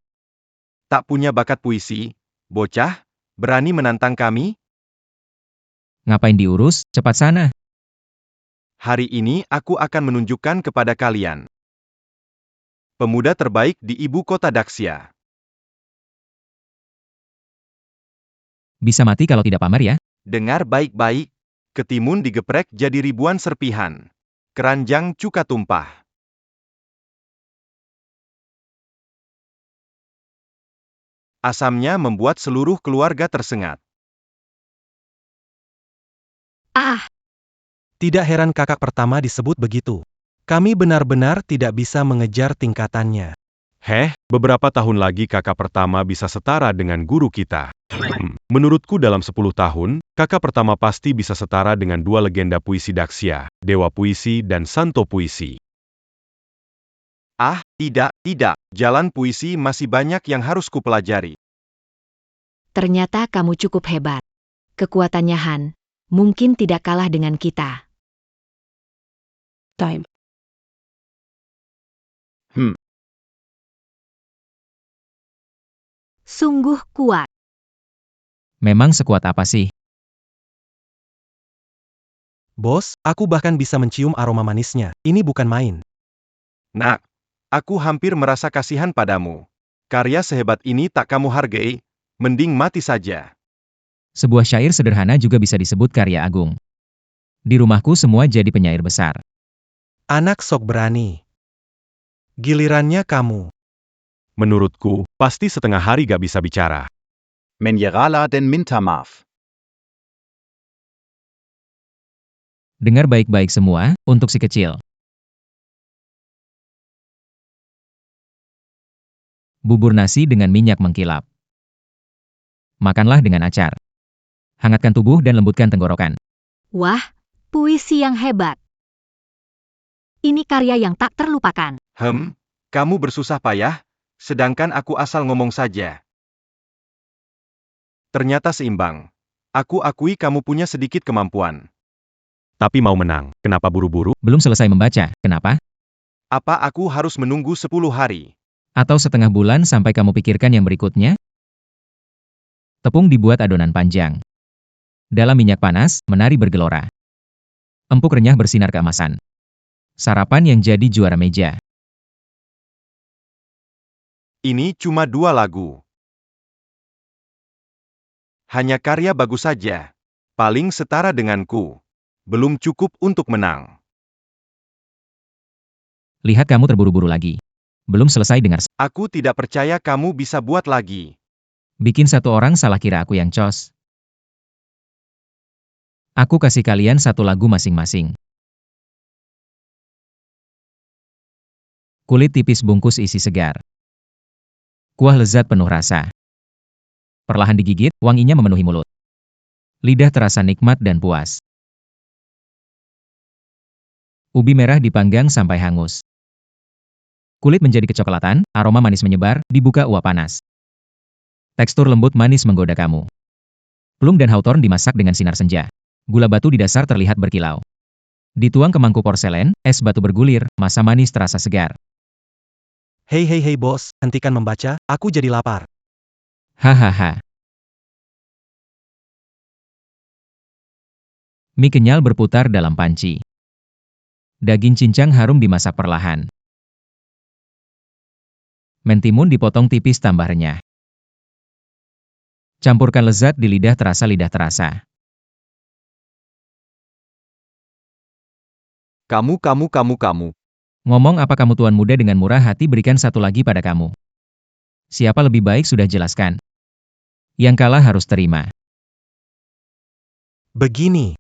Tak punya bakat puisi? Bocah, berani menantang kami? Ngapain diurus, cepat sana. Hari ini aku akan menunjukkan kepada kalian. Pemuda terbaik di ibu kota Daxia. Bisa mati kalau tidak pamer ya. Dengar baik-baik. Ketimun digeprek jadi ribuan serpihan. Keranjang cuka tumpah. Asamnya membuat seluruh keluarga tersengat. Ah, Tidak heran kakak pertama disebut begitu. Kami benar-benar tidak bisa mengejar tingkatannya. Beberapa tahun lagi kakak pertama bisa setara dengan guru kita. Menurutku dalam 10 tahun, kakak pertama pasti bisa setara dengan dua legenda puisi Daxia, Dewa Puisi dan Santo Puisi. Tidak. Jalan puisi masih banyak yang harus kupelajari. Ternyata kamu cukup hebat. Kekuatannya Han, mungkin tidak kalah dengan kita. Time. Sungguh kuat. Memang sekuat apa sih? Bos, aku bahkan bisa mencium aroma manisnya. Ini bukan main. Nak, aku hampir merasa kasihan padamu. Karya sehebat ini tak kamu hargai, mending mati saja. Sebuah syair sederhana juga bisa disebut karya agung. Di rumahku semua jadi penyair besar. Anak sok berani. Gilirannya kamu. Menurutku, pasti setengah hari gak bisa bicara. Menjerala den mintermaaf. Dengar baik-baik semua, untuk si kecil. Bubur nasi dengan minyak mengkilap. Makanlah dengan acar. Hangatkan tubuh dan lembutkan tenggorokan. Wah, puisi yang hebat. Ini karya yang tak terlupakan. Kamu bersusah payah, sedangkan aku asal ngomong saja. Ternyata seimbang. Aku akui kamu punya sedikit kemampuan. Tapi mau menang, kenapa buru-buru? Belum selesai membaca, kenapa? Apa aku harus menunggu 10 hari? Atau setengah bulan sampai kamu pikirkan yang berikutnya? Tepung dibuat adonan panjang. Dalam minyak panas, menari bergelora. Empuk renyah bersinar keemasan. Sarapan yang jadi juara meja. Ini cuma 2 lagu. Hanya karya bagus saja. Paling setara denganku. Belum cukup untuk menang. Lihat kamu terburu-buru lagi. Belum selesai dengar. Aku tidak percaya kamu bisa buat lagi. Bikin satu orang salah kira aku yang cos. Aku kasih kalian satu lagu masing-masing. Kulit tipis bungkus isi segar. Kuah lezat penuh rasa. Perlahan digigit, wanginya memenuhi mulut. Lidah terasa nikmat dan puas. Ubi merah dipanggang sampai hangus. Kulit menjadi kecoklatan, aroma manis menyebar, dibuka uap panas. Tekstur lembut manis menggoda kamu. Plum dan hawthorn dimasak dengan sinar senja. Gula batu di dasar terlihat berkilau. Dituang ke mangkuk porselen, es batu bergulir, masa manis terasa segar. Hei bos, hentikan membaca, aku jadi lapar. Hahaha. Mie kenyal berputar dalam panci. Daging cincang harum dimasak perlahan. Mentimun dipotong tipis tambah renyah. Campurkan lezat di lidah terasa. Kamu. Ngomong apa kamu tuan muda dengan murah hati berikan satu lagi pada kamu. Siapa lebih baik sudah jelaskan. Yang kalah harus terima. Begini.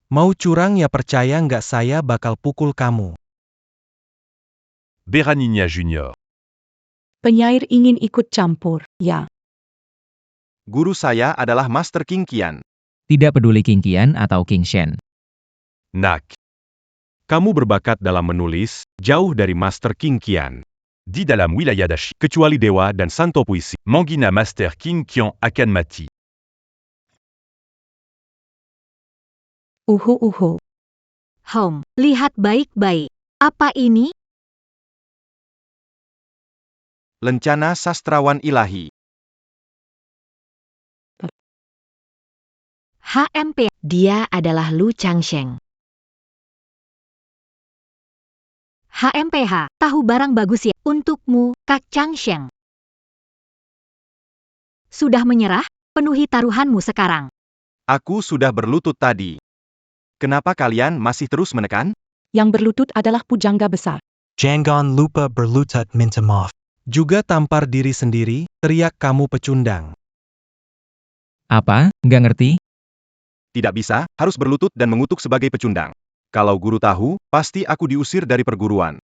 Mau curang ya percaya nggak saya bakal pukul kamu. Beraninya Junior. Penyair ingin ikut campur, ya. Guru saya adalah Master King Qian. Tidak peduli King Qian atau King Shen. Nak. Kamu berbakat dalam menulis, jauh dari Master King Qian. Di dalam wilayah Dashi. Kecuali Dewa dan Santo Puisi. Mangina Master King Qian akan mati. Uhu. Lihat baik-baik. Apa ini? Lencana sastrawan ilahi. HMP. Dia adalah Lu Changsheng. HMPH, tahu barang bagus ya. Untukmu, Kak Changsheng. Sudah menyerah? Penuhi taruhanmu sekarang. Aku sudah berlutut tadi. Kenapa kalian masih terus menekan? Yang berlutut adalah pujangga besar. Jangan lupa berlutut minta maaf. Juga tampar diri sendiri, teriak kamu pecundang. Apa? Nggak ngerti? Tidak bisa, harus berlutut dan mengutuk sebagai pecundang. Kalau guru tahu, pasti aku diusir dari perguruan.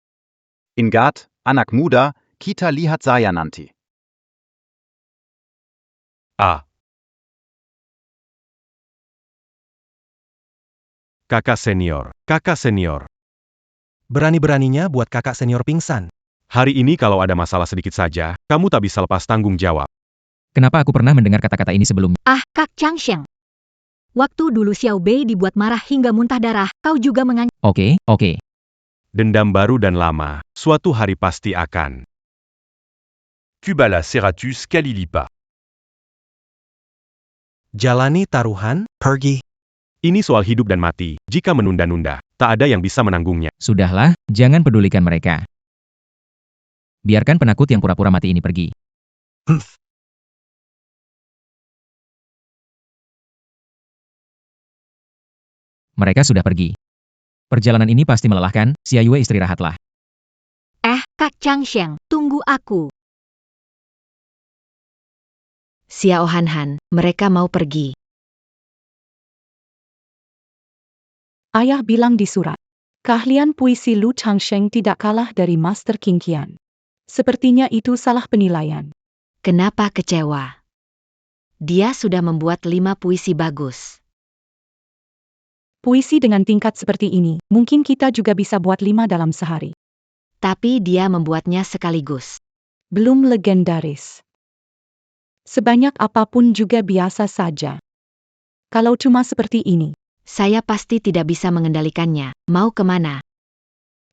Ingat, anak muda, kita lihat saya nanti. Ah, Kakak senior, kakak senior. Berani-beraninya buat kakak senior pingsan. Hari ini kalau ada masalah sedikit saja, kamu tak bisa lepas tanggung jawab. Kenapa aku pernah mendengar kata-kata ini sebelumnya? Ah, Kak Changsheng. Waktu dulu Xiao Bei dibuat marah hingga muntah darah, kau juga mengancam. Oke. Dendam baru dan lama, suatu hari pasti akan. Kubala Serratus Kalilipa. Jalani taruhan, Pergi. Ini soal hidup dan mati, jika menunda-nunda, tak ada yang bisa menanggungnya. Sudahlah, jangan pedulikan mereka. Biarkan penakut yang pura-pura mati ini pergi. Humph. Mereka sudah pergi. Perjalanan ini pasti melelahkan, Xia Yue istirahatlah. Kak Changsheng, tunggu aku. Xiao Han, mereka mau pergi. Ayah bilang di surat. Keahlian puisi Lu Changsheng tidak kalah dari Master King Qian. Sepertinya itu salah penilaian. Kenapa kecewa? Dia sudah membuat 5 puisi bagus. Puisi dengan tingkat seperti ini, mungkin kita juga bisa buat 5 dalam sehari. Tapi dia membuatnya sekaligus. Belum legendaris. Sebanyak apapun juga biasa saja. Kalau cuma seperti ini, Saya pasti tidak bisa mengendalikannya. Mau kemana?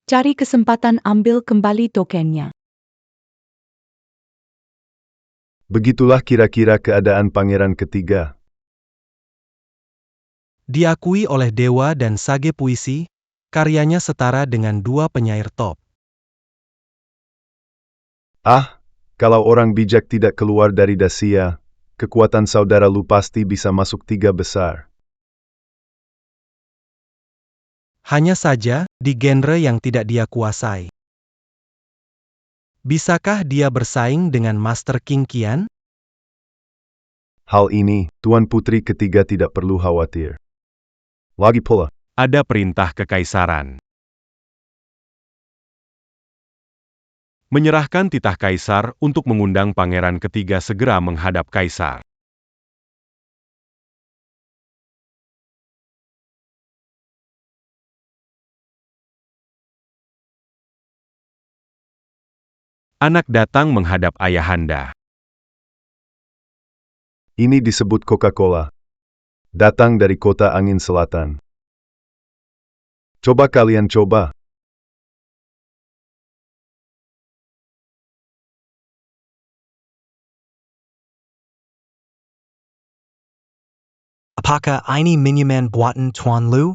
cari kesempatan ambil kembali tokennya. Begitulah kira-kira keadaan pangeran ketiga. diakui oleh dewa dan sage puisi, karyanya setara dengan 2 penyair top. Ah, kalau orang bijak tidak keluar dari Dacia, kekuatan saudara Lu pasti bisa masuk 3 besar. Hanya saja, di genre yang tidak dia kuasai. Bisakah dia bersaing dengan Master King Qian? Hal ini, Tuan Putri ketiga tidak perlu khawatir. Lagi pula, Ada perintah kekaisaran. Menyerahkan titah kaisar untuk mengundang pangeran ketiga segera menghadap kaisar. Anak datang menghadap ayahanda. ini disebut Coca-Cola. Datang dari kota angin selatan. Coba kalian coba. Apakah ini minuman buatan Tuan Lu?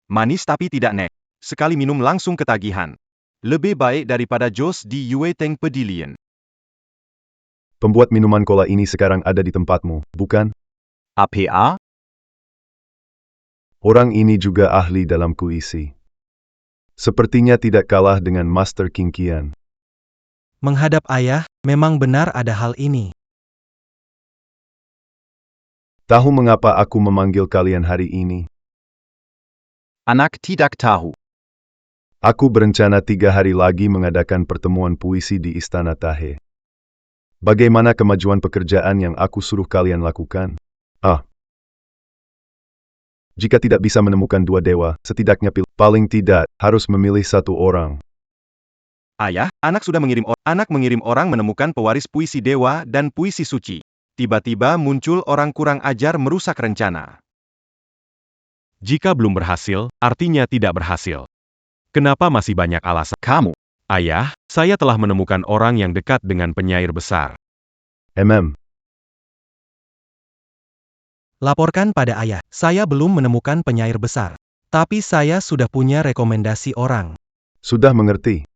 Manis tapi tidak nek. Sekali minum langsung ketagihan. Lebih baik daripada jos di Yue Teng Pavilion. Pembuat minuman cola ini sekarang ada di tempatmu, bukan? APA? Orang ini juga ahli dalam puisi. Sepertinya tidak kalah dengan Master King Qian. Menghadap ayah, memang benar ada hal ini. Tahu mengapa aku memanggil kalian hari ini? Anak tidak tahu. Aku berencana 3 hari lagi mengadakan pertemuan puisi di Istana Tahe. Bagaimana kemajuan pekerjaan yang aku suruh kalian lakukan? Jika tidak bisa menemukan 2 dewa, setidaknya paling tidak, harus memilih 1 orang. Ayah, anak mengirim orang menemukan pewaris puisi dewa dan puisi suci. Tiba-tiba muncul orang kurang ajar merusak rencana. Jika belum berhasil, artinya tidak berhasil. Kenapa masih banyak alasan? Kamu. Ayah, saya telah menemukan orang yang dekat dengan penyair besar. Laporkan pada ayah, saya belum menemukan penyair besar. Tapi saya sudah punya rekomendasi orang. Sudah mengerti.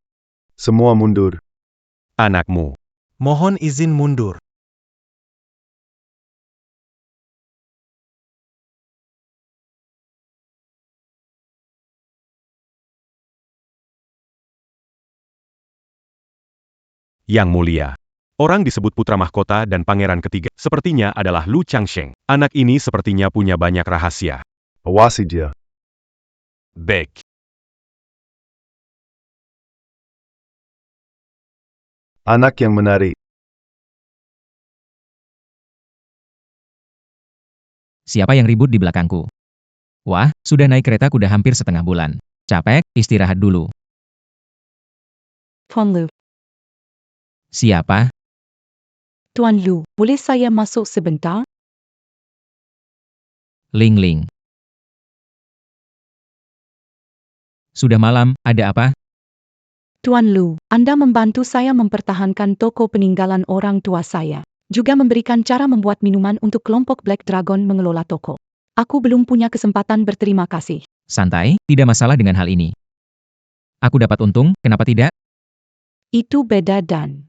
Semua mundur. Anakmu. Mohon izin mundur. Yang mulia. Orang disebut putra mahkota dan pangeran ketiga sepertinya adalah Lu Changsheng. Anak ini sepertinya punya banyak rahasia. Awasi dia. Bec. Anak yang menarik. Siapa yang ribut di belakangku? Wah, sudah naik kereta kuda hampir setengah bulan. Capek, istirahat dulu. Tuan Lu. Siapa? Tuan Lu, boleh saya masuk sebentar? Ling Ling. Sudah malam, ada apa? Tuan Lu, Anda membantu saya mempertahankan toko peninggalan orang tua saya. Juga memberikan cara membuat minuman untuk kelompok Black Dragon mengelola toko. Aku belum punya kesempatan berterima kasih. Santai, tidak masalah dengan hal ini. Aku dapat untung, kenapa tidak? Itu beda dan...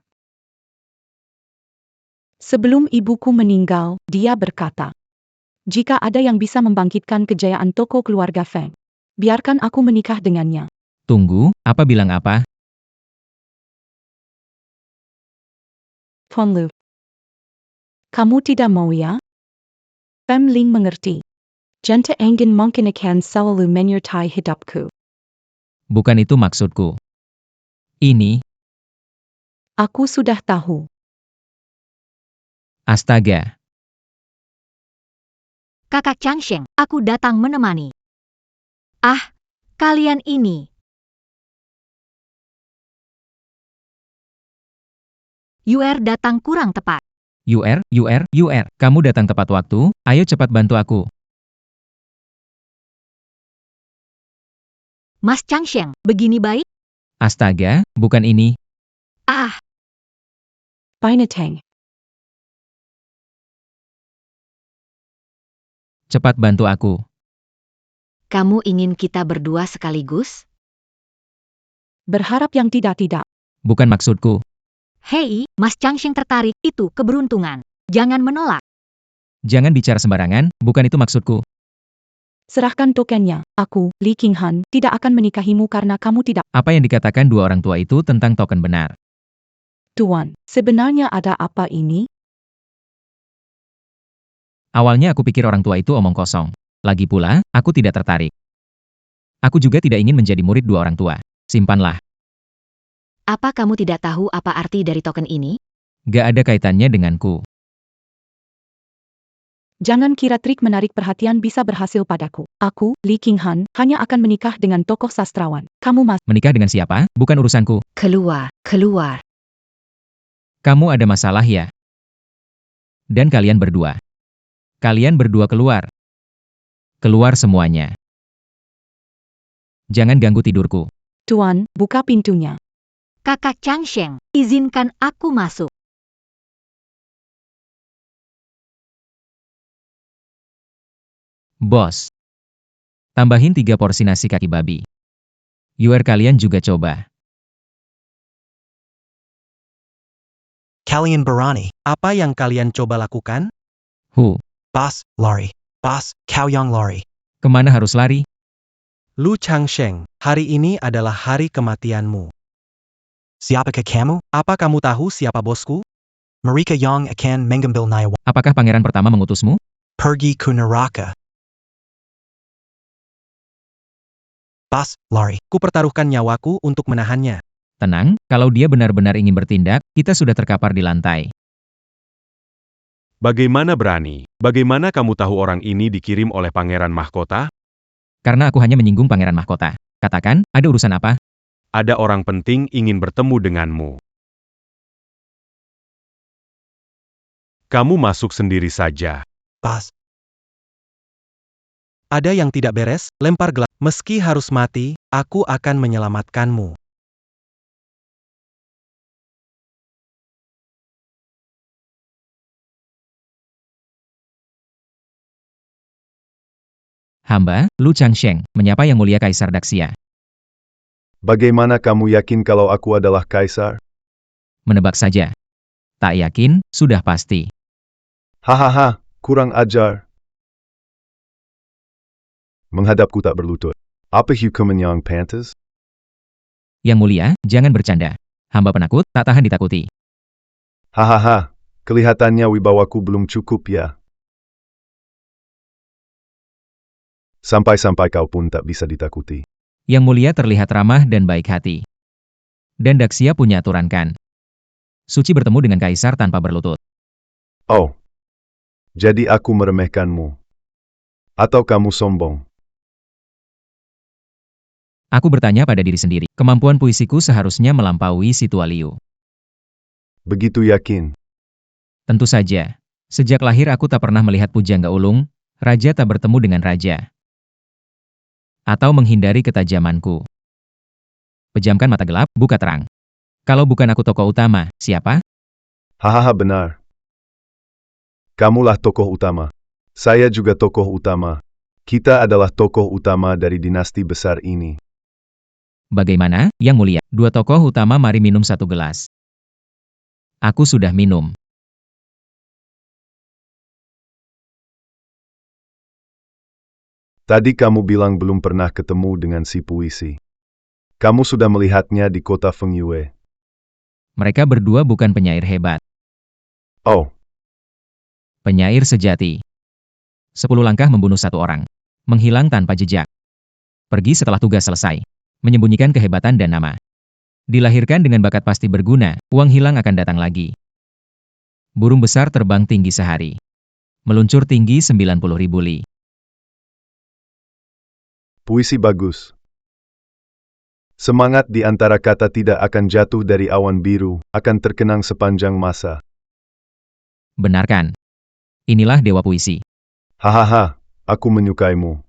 Sebelum ibuku meninggal, dia berkata, jika ada yang bisa membangkitkan kejayaan toko keluarga Feng, biarkan aku menikah dengannya. Tunggu, apa bilang apa? Tuan Lu. Kamu tidak mau ya? Fem Ling mengerti. Jente engin mungkin akan selalu menyertai hidupku. Bukan itu maksudku. Ini, Aku sudah tahu. astaga. Kakak Changsheng, aku datang menemani. Ah, kalian ini. UR datang kurang tepat. UR, kamu datang tepat waktu, ayo cepat bantu aku. Mas Changsheng, begini baik? Astaga, bukan ini. Ah, Binatang. Cepat bantu aku. Kamu ingin kita berdua sekaligus? Berharap yang tidak-tidak. Bukan maksudku. hei, Mas Changsheng tertarik, itu keberuntungan. Jangan menolak. Jangan bicara sembarangan, bukan itu maksudku. Serahkan tokennya. Aku, Li Qinghan, tidak akan menikahimu karena kamu tidak. Apa yang dikatakan dua orang tua itu tentang token benar? Tuan, sebenarnya ada apa ini? Awalnya aku pikir orang tua itu omong kosong. Lagi pula, aku tidak tertarik. Aku juga tidak ingin menjadi murid dua orang tua. Simpanlah. Apa kamu tidak tahu apa arti dari token ini? Gak ada kaitannya denganku. Jangan kira trik menarik perhatian bisa berhasil padaku. Aku, Li Qinghan, hanya akan menikah dengan tokoh sastrawan. Kamu Menikah dengan siapa? Bukan urusanku. Keluar, keluar. Kamu ada masalah ya? Dan kalian berdua. Kalian berdua keluar. Keluar semuanya. Jangan ganggu tidurku. Tuan, buka pintunya. Kakak Changsheng, izinkan aku masuk. Bos. Tambahin 3 porsi nasi kaki babi. UR kalian juga coba. Kalian berani. Apa yang kalian coba lakukan? Boss, lari. Boss, kau yang lari. Kemana harus lari? Lu Changsheng, hari ini adalah hari kematianmu. Siapakah kamu? Apa kamu tahu siapa bosku? Mereka yang akan mengambil nyawa. Apakah pangeran pertama mengutusmu? Pergi ke neraka. Boss, lari. Kupertaruhkan nyawaku untuk menahannya. Tenang, kalau dia benar-benar ingin bertindak, kita sudah terkapar di lantai. Bagaimana berani? Bagaimana kamu tahu orang ini dikirim oleh pangeran mahkota? Karena aku hanya menyinggung pangeran mahkota. Katakan, ada urusan apa? Ada orang penting ingin bertemu denganmu. Kamu masuk sendiri saja. Boss, Ada yang tidak beres, lempar gelas. Meski harus mati, aku akan menyelamatkanmu. Hamba, Lu Changsheng, menyapa yang mulia Kaisar Daxia. Bagaimana kamu yakin kalau aku adalah kaisar? Menebak saja. Tak yakin, sudah pasti. Hahaha, kurang ajar. Menghadapku tak berlutut. Apa hukuman yang pantas? Yang mulia, jangan bercanda. Hamba penakut, tak tahan ditakuti. Hahaha, kelihatannya wibawaku belum cukup ya. Sampai-sampai kau pun tak bisa ditakuti. Yang Mulia terlihat ramah dan baik hati. Dan Daxia punya aturan kan? Suci bertemu dengan kaisar tanpa berlutut. Oh, jadi aku meremehkanmu. Atau kamu sombong? Aku bertanya pada diri sendiri, kemampuan puisiku seharusnya melampaui si tua Liu. Begitu yakin? Tentu saja. Sejak lahir aku tak pernah melihat pujangga ulung, raja tak bertemu dengan raja. Atau menghindari ketajamanku. Pejamkan mata gelap, buka terang. Kalau bukan aku tokoh utama, siapa? Hahaha benar. Kamulah tokoh utama. Saya juga tokoh utama. Kita adalah tokoh utama dari dinasti besar ini. Bagaimana, Yang Mulia? Dua tokoh utama mari minum satu gelas. Aku sudah minum. Tadi kamu bilang belum pernah ketemu dengan si puisi. Kamu sudah melihatnya di kota Fengyue. Mereka berdua bukan penyair hebat. Oh, Penyair sejati. 10 langkah membunuh satu orang. Menghilang tanpa jejak. Pergi setelah tugas selesai. Menyembunyikan kehebatan dan nama. Dilahirkan dengan bakat pasti berguna, uang hilang akan datang lagi. Burung besar terbang tinggi sehari. Meluncur tinggi 90.000 li. puisi bagus. Semangat di antara kata tidak akan jatuh dari awan biru, akan terkenang sepanjang masa. Benarkan. Inilah dewa puisi. Hahaha, aku menyukaimu.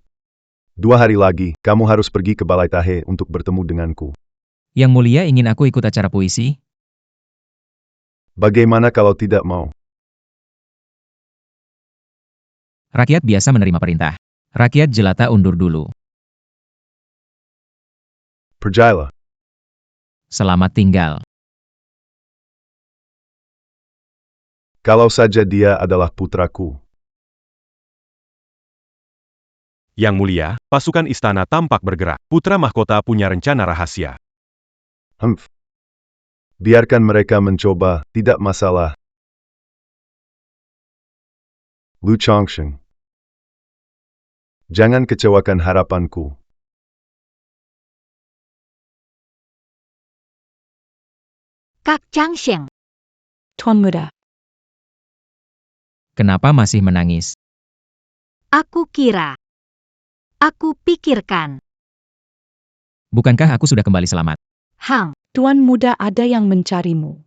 2 hari lagi, kamu harus pergi ke Balai Tahe untuk bertemu denganku. Yang Mulia ingin aku ikut acara puisi? Bagaimana kalau tidak mau? Rakyat biasa menerima perintah. Rakyat jelata undur dulu. Pergilah. Selamat tinggal. Kalau saja dia adalah putraku. Yang Mulia, pasukan istana tampak bergerak. Putra mahkota punya rencana rahasia. Humph. Biarkan mereka mencoba, tidak masalah. Lu Chongsheng. Jangan kecewakan harapanku. Kak Changsheng, Tuan Muda, Kenapa masih menangis? aku kira. Aku pikirkan. Bukankah aku sudah kembali selamat? Hang, Tuan Muda ada yang mencarimu.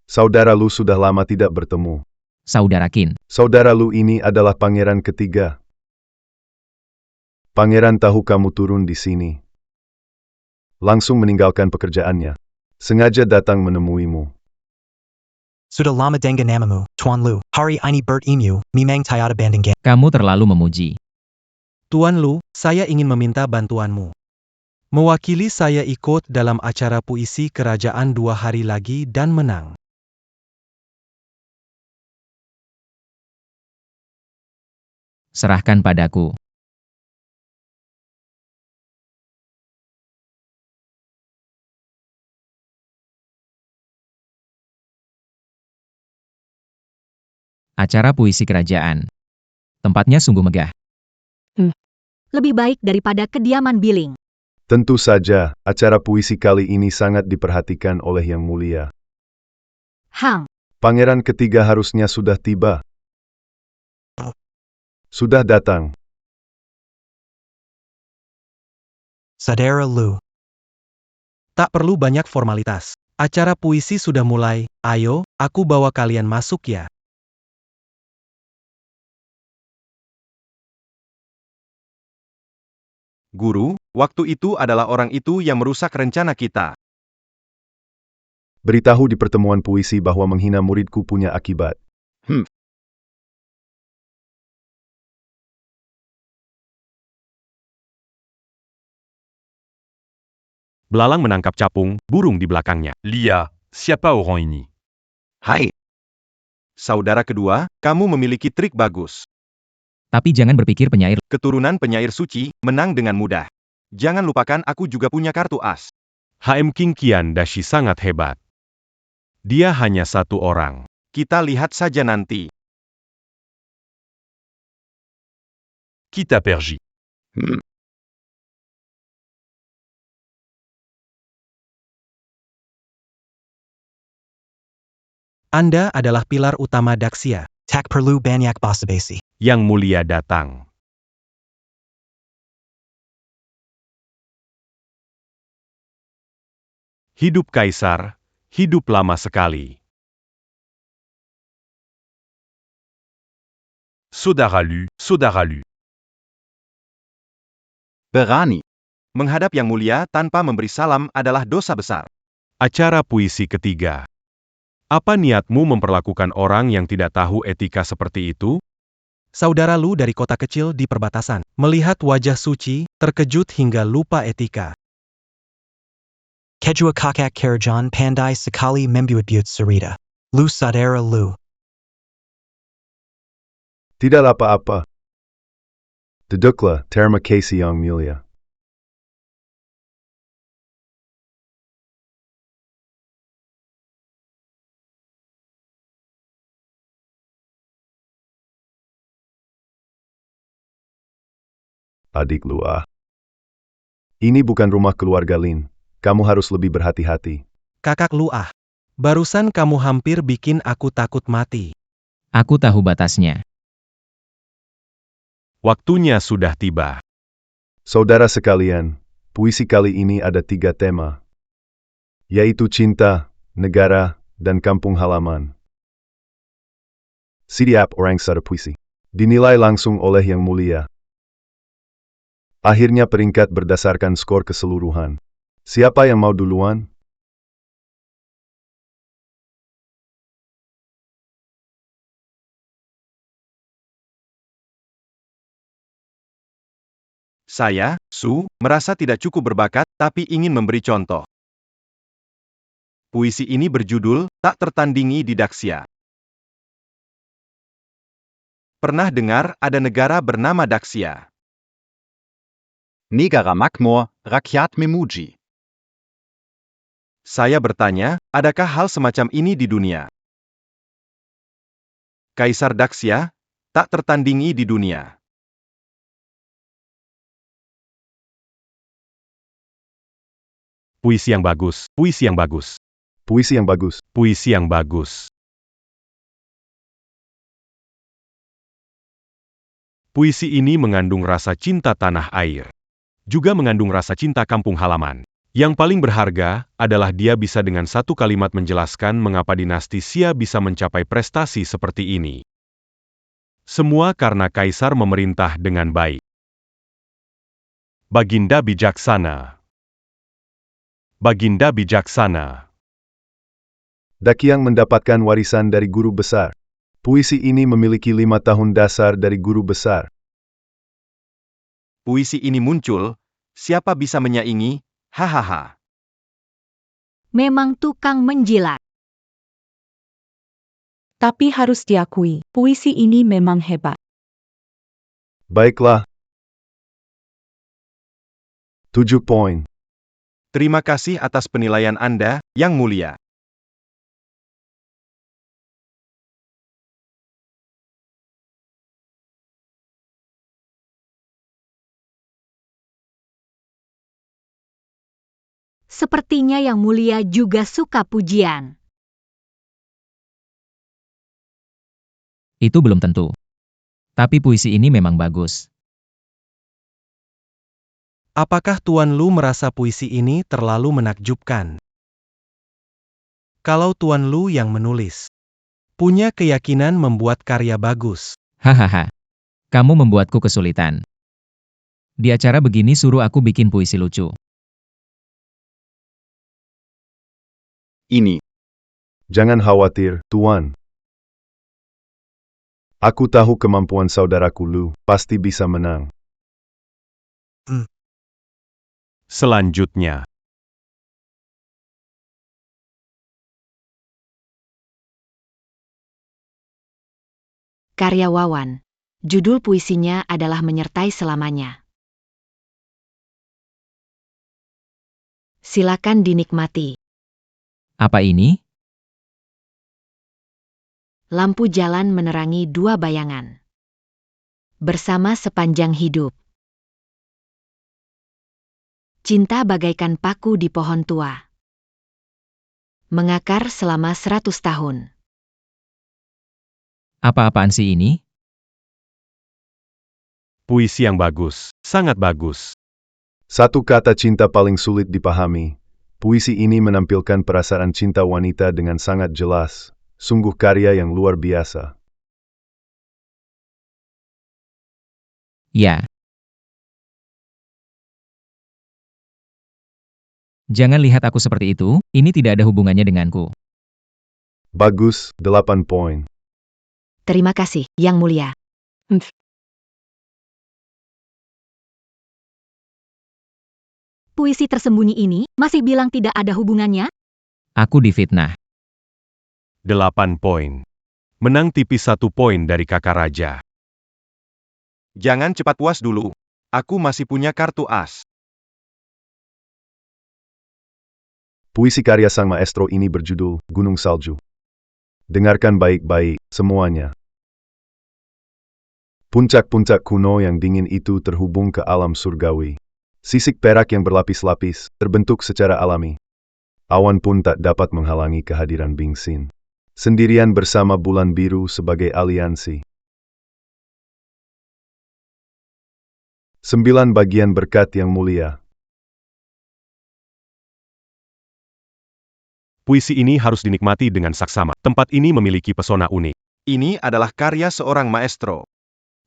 Saudara Lu sudah lama tidak bertemu. Saudara Qin. Saudara Lu ini adalah pangeran ketiga. Pangeran tahu kamu turun di sini. Langsung meninggalkan pekerjaannya. Sengaja datang menemuimu. Sudah lama dengan namamu, Tuan Lu. Hari ini bertemu, memang tiada banding. Kamu terlalu memuji. Tuan Lu, saya ingin meminta bantuanmu. Mewakili saya ikut dalam acara puisi kerajaan 2 hari lagi dan menang. Serahkan padaku. Acara puisi kerajaan. Tempatnya sungguh megah. lebih baik daripada kediaman Biling. Tentu saja, acara puisi kali ini sangat diperhatikan oleh Yang Mulia. Hang, Pangeran ketiga harusnya sudah tiba. Sudah datang. Saudara Lu. Tak perlu banyak formalitas. Acara puisi sudah mulai, ayo, aku bawa kalian masuk ya. Guru, waktu itu adalah orang itu yang merusak rencana kita. Beritahu di pertemuan puisi bahwa menghina muridku punya akibat. Belalang menangkap capung, burung di belakangnya. Lia, siapa orang ini? Hai. Saudara kedua, kamu memiliki trik bagus. Tapi jangan berpikir penyair. Keturunan penyair suci, menang dengan mudah. Jangan lupakan aku juga punya kartu as. HM King Qian Dashi sangat hebat. Dia hanya satu orang. Kita lihat saja nanti. Qui t'a pergi? Anda adalah pilar utama Daxia. Tak perlu banyak basa-basi. Yang mulia datang. Hidup Kaisar, hidup lama sekali. Saudara Lu, Saudara Lu. Berani. Menghadap Yang Mulia tanpa memberi salam adalah dosa besar. Acara puisi ketiga. Apa niatmu memperlakukan orang yang tidak tahu etika seperti itu? Saudara Lu dari kota kecil di perbatasan, melihat wajah suci, terkejut hingga lupa etika. Kejua kakak Karajan pandai sekali membuat cerita. Lu saudara Lu. Tidak apa-apa. Duduklah, terima kasih Yang Mulia. Adik Lua. Ini bukan rumah keluarga Lin. Kamu harus lebih berhati-hati. Kakak Luah, barusan kamu hampir bikin aku takut mati. Aku tahu batasnya. Waktunya sudah tiba. Saudara sekalian, puisi kali ini ada 3 tema, yaitu cinta, negara, dan kampung halaman. Setiap orang sada puisi dinilai langsung oleh Yang Mulia. Akhirnya peringkat berdasarkan skor keseluruhan. Siapa yang mau duluan? Saya, Su, merasa tidak cukup berbakat, tapi ingin memberi contoh. Puisi ini berjudul, Tak Tertandingi di Daxia. Pernah dengar ada negara bernama Daxia? Negara Makmur, Rakyat Memuji. Saya bertanya, adakah hal semacam ini di dunia? Kaisar Daxia, tak tertandingi di dunia. Puisi yang bagus, puisi yang bagus, Puisi yang bagus. puisi yang bagus. Puisi ini mengandung rasa cinta tanah air. Juga mengandung rasa cinta kampung halaman. Yang paling berharga adalah dia bisa dengan satu kalimat menjelaskan mengapa dinasti Xia bisa mencapai prestasi seperti ini. Semua karena kaisar memerintah dengan baik. Baginda bijaksana. Baginda bijaksana. Dakiang mendapatkan warisan dari guru besar. Puisi ini memiliki 5 tahun dasar dari guru besar. Puisi ini muncul, siapa bisa menyaingi? Hahaha. Memang tukang menjilat. Tapi harus diakui, puisi ini memang hebat. Baiklah. 7 poin. Terima kasih atas penilaian Anda, Yang Mulia. Sepertinya Yang Mulia juga suka pujian. Itu belum tentu. Tapi puisi ini memang bagus. Apakah Tuan Lu merasa puisi ini terlalu menakjubkan? Kalau Tuan Lu yang menulis, punya keyakinan membuat karya bagus. Hahaha. Kamu membuatku kesulitan. Di acara begini suruh aku bikin puisi lucu. Ini. Jangan khawatir, Tuan. Aku tahu kemampuan saudaraku Lu, pasti bisa menang. Selanjutnya. Karya Wawan. Judul puisinya adalah Menyertai Selamanya. Silakan dinikmati. Apa ini? Lampu jalan menerangi dua bayangan. Bersama sepanjang hidup. Cinta bagaikan paku di pohon tua. Mengakar selama 100 tahun. Apa-apaan sih ini? Puisi yang bagus, sangat bagus. Satu kata cinta paling sulit dipahami. Puisi ini menampilkan perasaan cinta wanita dengan sangat jelas. Sungguh karya yang luar biasa. Ya. Jangan lihat aku seperti itu, ini tidak ada hubungannya denganku. Bagus, 8 poin. Terima kasih, Yang Mulia. Puisi tersembunyi ini masih bilang tidak ada hubungannya? Aku difitnah. 8 poin. Menang tipis 1 poin dari kakak raja. Jangan cepat puas dulu. Aku masih punya kartu as. Puisi karya sang maestro ini berjudul Gunung Salju. Dengarkan baik-baik, semuanya. Puncak-puncak kuno yang dingin itu terhubung ke alam surgawi. Sisik perak yang berlapis-lapis, terbentuk secara alami. Awan pun tak dapat menghalangi kehadiran Bing Xin. Sendirian bersama bulan biru sebagai aliansi. 9 bagian berkat yang mulia. Puisi ini harus dinikmati dengan saksama. Tempat ini memiliki pesona unik. Ini adalah karya seorang maestro.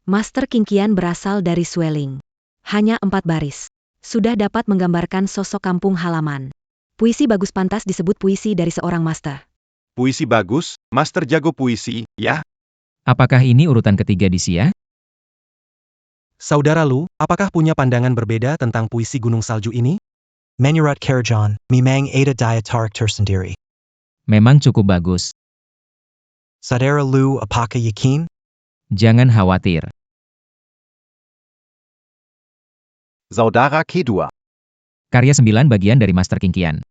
Master Kingqian berasal dari Sweling. Hanya 4 baris. Sudah dapat menggambarkan sosok kampung halaman. Puisi bagus pantas disebut puisi dari seorang master. Puisi bagus, master jago puisi, ya? Apakah ini urutan ketiga di Xia? Saudara Lu, apakah punya pandangan berbeda tentang puisi Gunung Salju ini? Menurut Karajan, memang ada daya tarik tersendiri. Memang cukup bagus. Saudara Lu apakah yakin? Jangan khawatir. Saudara kedua. Karya 9 bagian dari Master Kingqian.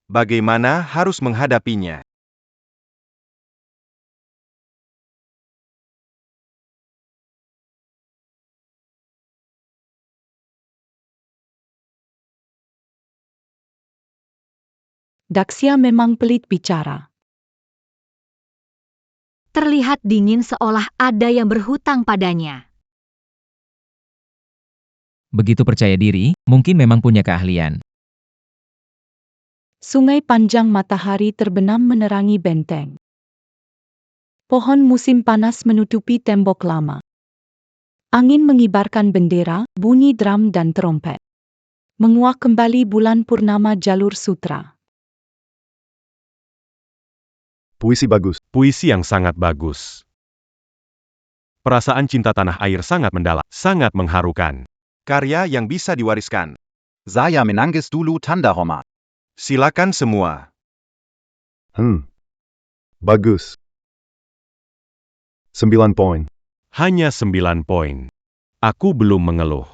Bagaimana harus menghadapinya? Daxia memang pelit bicara. Terlihat dingin seolah ada yang berhutang padanya. Begitu percaya diri, mungkin memang punya keahlian. Sungai panjang matahari terbenam menerangi benteng. Pohon musim panas menutupi tembok lama. Angin mengibarkan bendera, bunyi drum dan trompet. Menguak kembali bulan purnama jalur sutra. Puisi bagus. Puisi yang sangat bagus. Perasaan cinta tanah air sangat mendalam, sangat mengharukan. Karya yang bisa diwariskan. Saya menangis dulu tanda hormat. Silakan semua. Bagus. 9 poin. Hanya 9 poin. Aku belum mengeluh.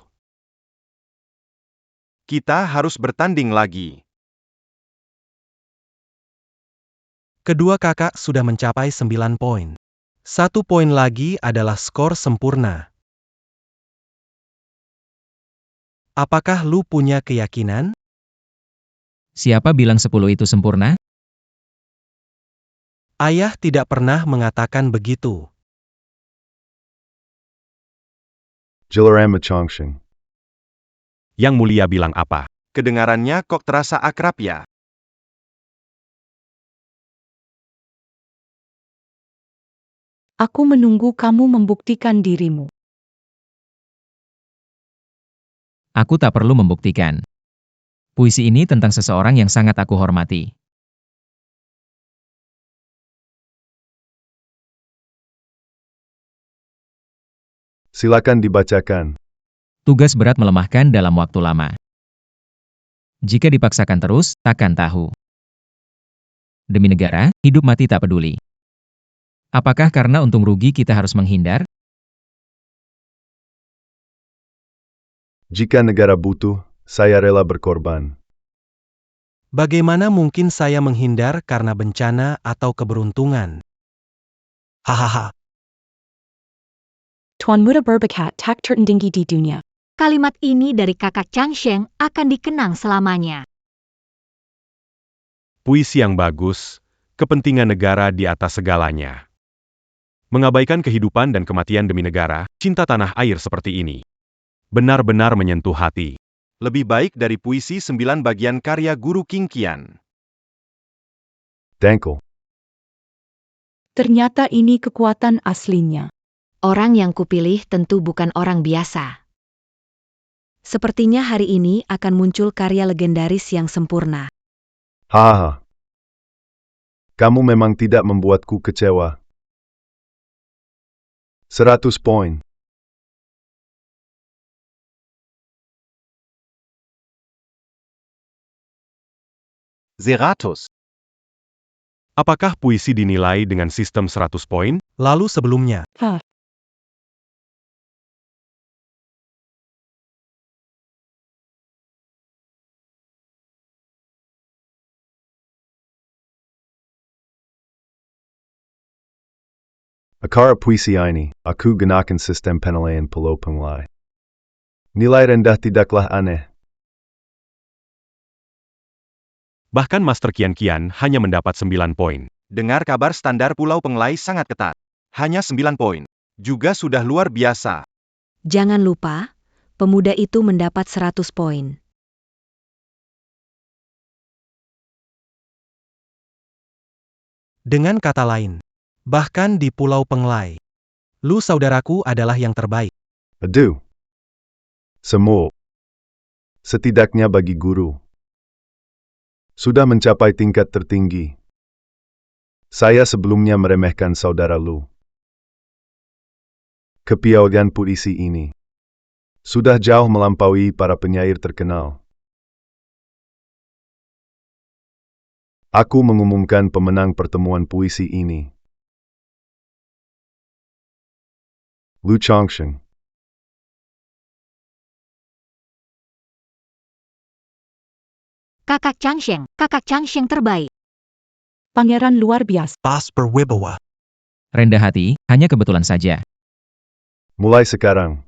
Kita harus bertanding lagi. Kedua kakak sudah mencapai 9 poin. 1 poin lagi adalah skor sempurna. Apakah Lu punya keyakinan? Siapa bilang 10 itu sempurna? Ayah tidak pernah mengatakan begitu. Jilarama Chongsheng. Yang Mulia bilang apa? Kedengarannya kok terasa akrab ya? Aku menunggu kamu membuktikan dirimu. Aku tak perlu membuktikan. Puisi ini tentang seseorang yang sangat aku hormati. Silakan dibacakan. Tugas berat melemahkan dalam waktu lama. Jika dipaksakan terus, takkan tahu. Demi negara, hidup mati tak peduli. Apakah karena untung rugi kita harus menghindar? Jika negara butuh, saya rela berkorban. Bagaimana mungkin saya menghindar karena bencana atau keberuntungan? Hahaha. Tuan Muda berbakat tak tertandingi di dunia. Kalimat ini dari kakak Changsheng akan dikenang selamanya. Puisi yang bagus, kepentingan negara di atas segalanya. Mengabaikan kehidupan dan kematian demi negara, cinta tanah air seperti ini. Benar-benar menyentuh hati. Lebih baik dari puisi 9 bagian karya Guru King Qian. Dankel. Ternyata ini kekuatan aslinya. Orang yang kupilih tentu bukan orang biasa. Sepertinya hari ini akan muncul karya legendaris yang sempurna. Hahaha. Kamu memang tidak membuatku kecewa. 100 poin. Zeratus. Apakah puisi dinilai dengan sistem 100 poin? Lalu sebelumnya, Hah. Akara puisi ini, aku gunakan sistem penilaian Pulau Penglai. Nilai rendah tidaklah aneh. Bahkan Master Qian Qian hanya mendapat 9 poin. Dengar kabar standar Pulau Penglai sangat ketat. Hanya 9 poin. Juga sudah luar biasa. Jangan lupa, pemuda itu mendapat 100 poin. dengan kata lain, bahkan di Pulau Penglai, lu saudaraku adalah yang terbaik. Aduh. Semua. Setidaknya bagi guru. Sudah mencapai tingkat tertinggi. Saya sebelumnya meremehkan saudara lu. Kepiawaian puisi ini sudah jauh melampaui para penyair terkenal. Aku mengumumkan pemenang pertemuan puisi ini. Lu Changsheng. Kakak Changsheng terbaik. Pangeran luar biasa. Bas berwibawa. Rendah hati, hanya kebetulan saja. Mulai sekarang,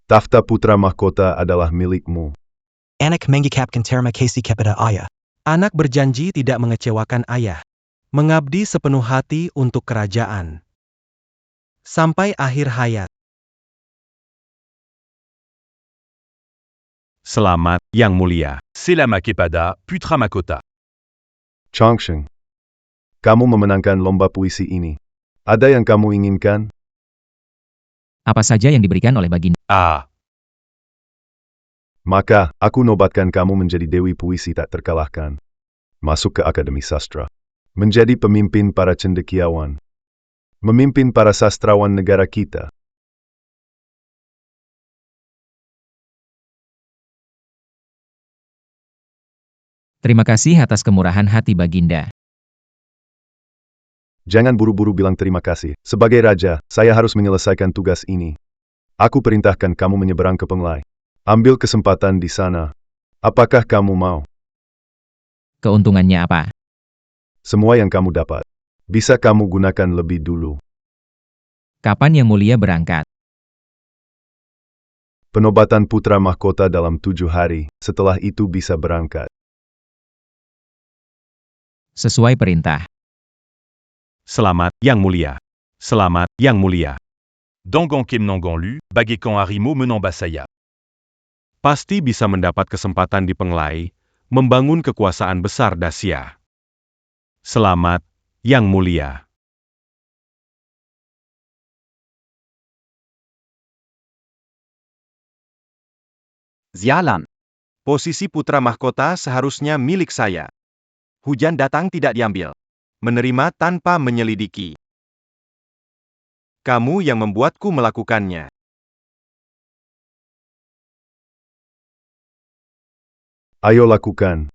takhta putra mahkota adalah milikmu. Anak mengikapkan terma kasih kepada ayah. Anak berjanji tidak mengecewakan ayah. Mengabdi sepenuh hati untuk kerajaan. Sampai akhir hayat. Selamat, Yang Mulia. Selama kepada Putra Mahkota. Changsheng, kamu memenangkan lomba puisi ini. Ada yang kamu inginkan? Apa saja yang diberikan oleh Baginda. Ah, Maka, aku nobatkan kamu menjadi Dewi Puisi tak terkalahkan. Masuk ke Akademi Sastra. Menjadi pemimpin para cendekiawan. Memimpin para sastrawan negara kita. Terima kasih atas kemurahan hati Baginda. Jangan buru-buru bilang terima kasih. Sebagai raja, saya harus menyelesaikan tugas ini. Aku perintahkan kamu menyeberang ke Penglai. Ambil kesempatan di sana. Apakah kamu mau? Keuntungannya apa? Semua yang kamu dapat. Bisa kamu gunakan lebih dulu. Kapan Yang Mulia berangkat? Penobatan putra mahkota dalam 7 hari. Setelah itu bisa berangkat. Sesuai perintah. Selamat, Yang Mulia. Selamat, Yang Mulia. Dangon Kem Nangon Lu, Bagekan Harimo menang Basaya. Pasti bisa mendapat kesempatan di Penglai, membangun kekuasaan besar Dacia. Selamat, Yang Mulia. Zialan. Posisi putra mahkota seharusnya milik saya. Hujan datang tidak diambil. Menerima tanpa menyelidiki. Kamu yang membuatku melakukannya. Ayo lakukan.